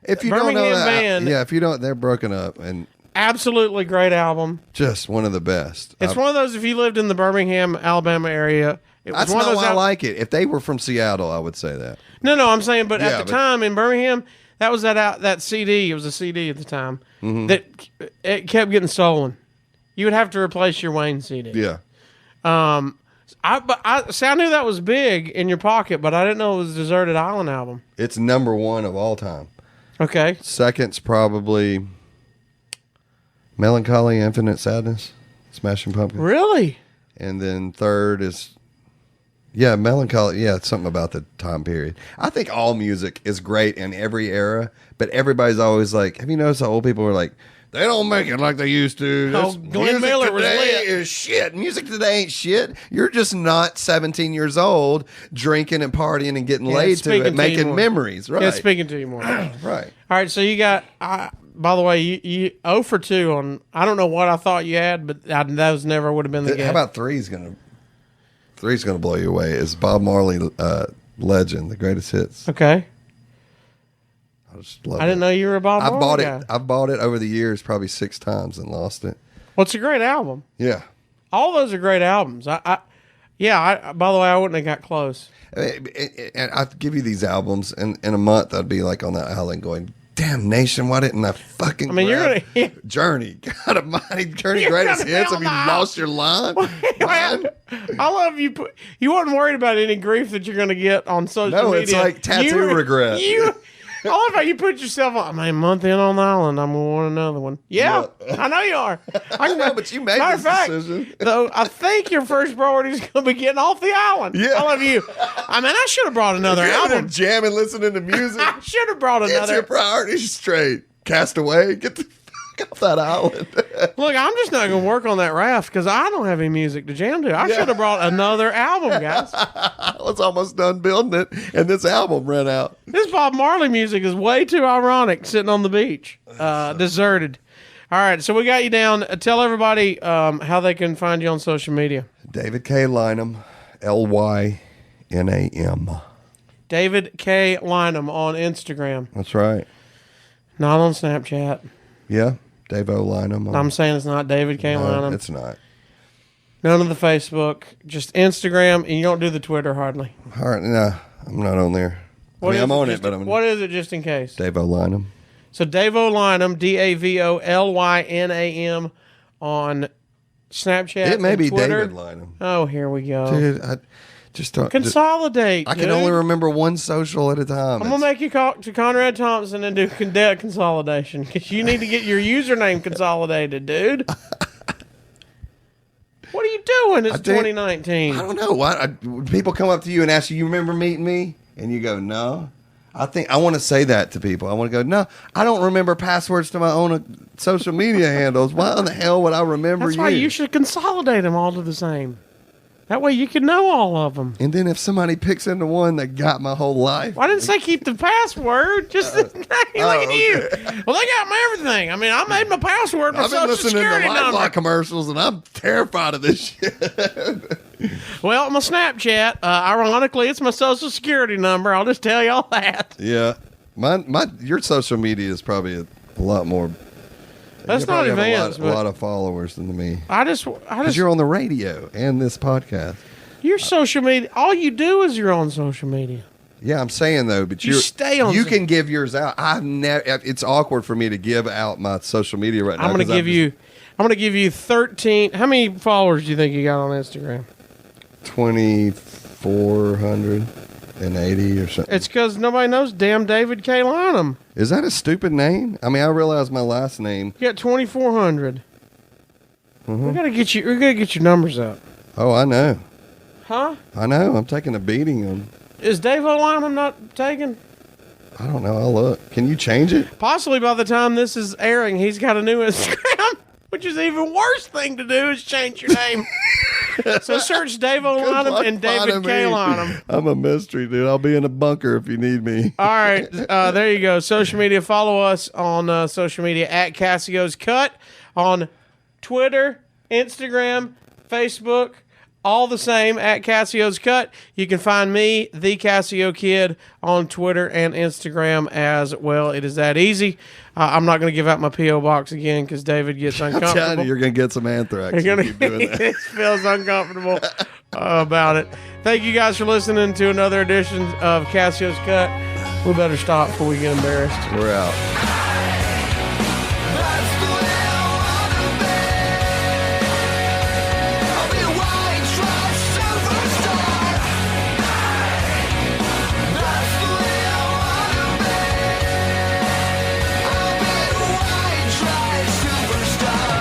If you don't know Birmingham that, band- if you don't, they're broken up and absolutely great album. just one of the best. It's one of those, if you lived in the Birmingham, Alabama area, it was That's one of not those why I like it. If they were from Seattle, I would say that. No, I'm saying, but Yeah, at the time in Birmingham, that was that CD. It was a CD at the time that it kept getting stolen. You would have to replace your Wayne CD. Yeah. I knew that was big in your pocket, but I didn't know it was a Deserted Island album. It's number 1 of all time. Okay. Second's probably Melancholy, Infinite Sadness, Smashing Pumpkins. Really? And then third is, Melancholy. Yeah, it's something about the time period. I think all music is great in every era, but everybody's always like, have you noticed how old people are like, they don't make it like they used to. Oh, Glenn Miller was lit. Is shit. Music today ain't shit. You're just not 17 years old drinking and partying and getting laid to it, making memories. Right. Yeah, it's speaking to you more. Right. All right, so you got, by the way, you 0 for 2 on, I don't know what I thought you had, but that was never would have been the guess. How about three's gonna blow you away? Is Bob Marley Legend, the greatest hits. Okay. I just love I didn't know you were a Bob Marley guy. I've bought it over the years probably 6 times and lost it. Well, it's a great album. Yeah. All those are great albums. By the way, I wouldn't have got close. And I'd give you these albums, and in a month I'd be like on that island going, damn nation, why didn't I fucking grab Journey? God almighty, Journey greatest hits. Have you lost your line? I love you. You wasn't worried about any grief that you're going to get on social media. No, it's like tattoo regret. I love how you put yourself on. A month in on the island, I'm going to want another one. Yeah, I know you are. I know, but you made this decision. Though I think your first priority is going to be getting off the island. Yeah. I love you. I should have brought another album. Jamming, listening to music. I should have brought another. Get your priorities straight. Castaway. Get the fuck off that island. Look, I'm just not going to work on that raft because I don't have any music to jam to. I should have brought another album, guys. I was almost done building it, and this album ran out. This Bob Marley music is way too ironic sitting on the beach, deserted. All right, so we got you down. Tell everybody how they can find you on social media. David K. Lynam, Lynam. David K. Lynam on Instagram. That's right. Not on Snapchat. Yeah, Dave O. Lynam. I'm saying it's not David K. No, Lynam. it's not. None of the Facebook. Just Instagram, and you don't do the Twitter hardly. All right, no, I'm not on there. I'm on it, but I'm What is it, just in case? Dave O. Lynam. So Dave O. Lynam, DAVOLYNAM on Snapchat. It may and be Twitter. David Lynam. Oh, here we go. Dude, I just don't. Consolidate. I can dude. only remember one social at a time. I'm gonna make you call to Conrad Thompson and do debt consolidation because you need to get your username consolidated, dude. What are you doing? It's 2019. I don't know. Why people come up to you and ask you remember meeting me? And you go, no. I want to say that to people. I want to go, no, I don't remember passwords to my own social media handles. Why in the hell would I remember That's why you should consolidate them all to the same. That way you can know all of them. And then if somebody picks into one that got my whole life. Why didn't say keep the password? Just the name. Look at you. Well, they got my everything. I mean, I made my password my I've been social listening to security number. LifeLock commercials, and I'm terrified of this shit. Well, my Snapchat, ironically, it's my social security number. I'll just tell you all that. Yeah. Your social media is probably a lot more. That's you not probably have advanced. a lot of followers than me. I just, Because you're on the radio and this podcast. your social media, all you do is your own social media. Yeah, I'm saying though, but You stay on You the- can give yours out. I've never. It's awkward for me to give out my social media right now. I'm going to give you 13. How many followers do you think you got on Instagram? 2,480 or something. It's because nobody knows damn David K. Lynam. Is that a stupid name? I mean, I realize my last name. You got 2,400. Mm-hmm. We gotta get your numbers up. Oh, I know. Huh? I know. I'm taking a beating on. Is Dave O. Lynam not taken? I don't know. I'll look. Can you change it? Possibly by the time this is airing, he's got a new Instagram, which is even worse thing to do is change your name. So search Dave O. Lynam and David K. Lynam. I'm a mystery, dude. I'll be in a bunker if you need me. All right, there you go. Social media. Follow us on social media at Casio's Cut on Twitter, Instagram, Facebook. All the same at Casio's Cut. You can find me, the Casio Kid, on Twitter and Instagram as well. It is that easy. I'm not going to give out my P.O. box again because David gets I'm uncomfortable. telling you, you're going to get some anthrax. If you keep doing that. It feels uncomfortable about it. Thank you guys for listening to another edition of Casio's Cut. We better stop before we get embarrassed. We're out. That's the way I wanna be. I'll be a white trash superstar. That's the way I wanna be. I'll be a white trash superstar.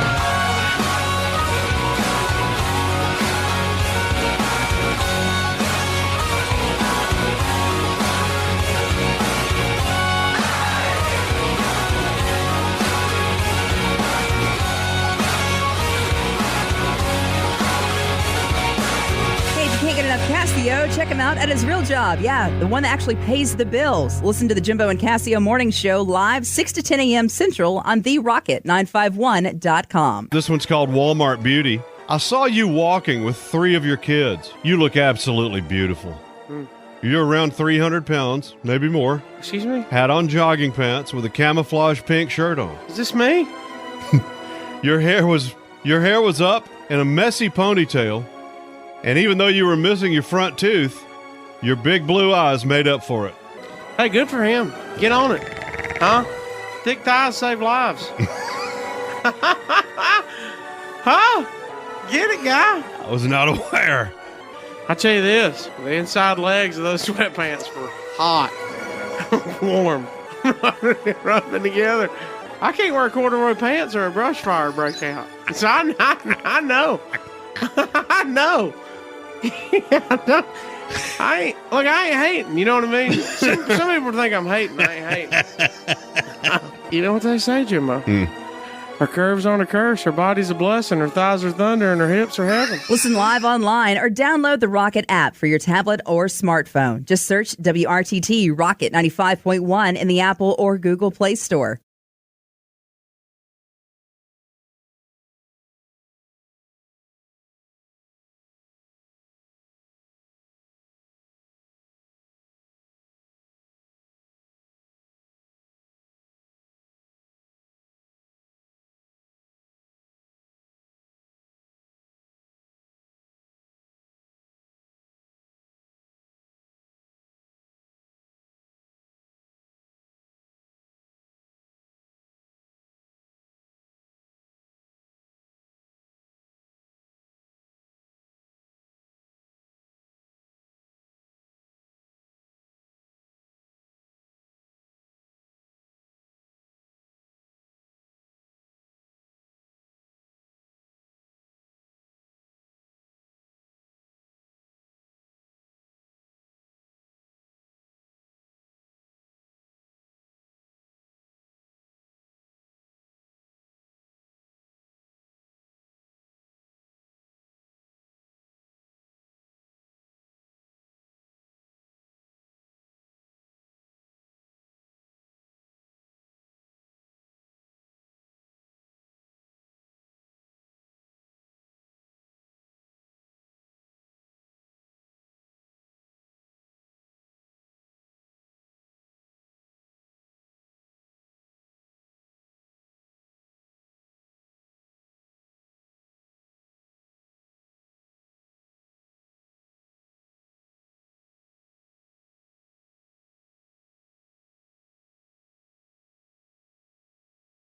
Hey, if you can't get enough Casio, check him out at his real job. Yeah, the one that actually pays the bills. Listen to the Jimbo and Casio Morning Show live 6 to 10 a.m. Central on TheRocket951.com. This one's called Walmart Beauty. I saw you walking with 3 of your kids. You look absolutely beautiful. You're around 300 pounds, maybe more. Excuse me? Had on jogging pants with a camouflage pink shirt on. Is this me? Your hair was up in a messy ponytail, and even though you were missing your front tooth, your big blue eyes made up for it. Hey, good for him. Get on it. Huh? Thick thighs save lives. Huh? Get it, guy. I was not aware. I tell you this, the inside legs of those sweatpants were hot, warm, rubbing together. I can't wear corduroy pants or a brush fire break out. So I know. I know. Yeah, I know. I ain't hating. You know what I mean? Some people think I'm hating. I ain't hating. You know what they say, Jimbo? Her curves aren't a curse. Her body's a blessing. Her thighs are thunder, and her hips are heaven. Listen live online or download the Rocket app for your tablet or smartphone. Just search WRTT Rocket 95.1 in the Apple or Google Play Store.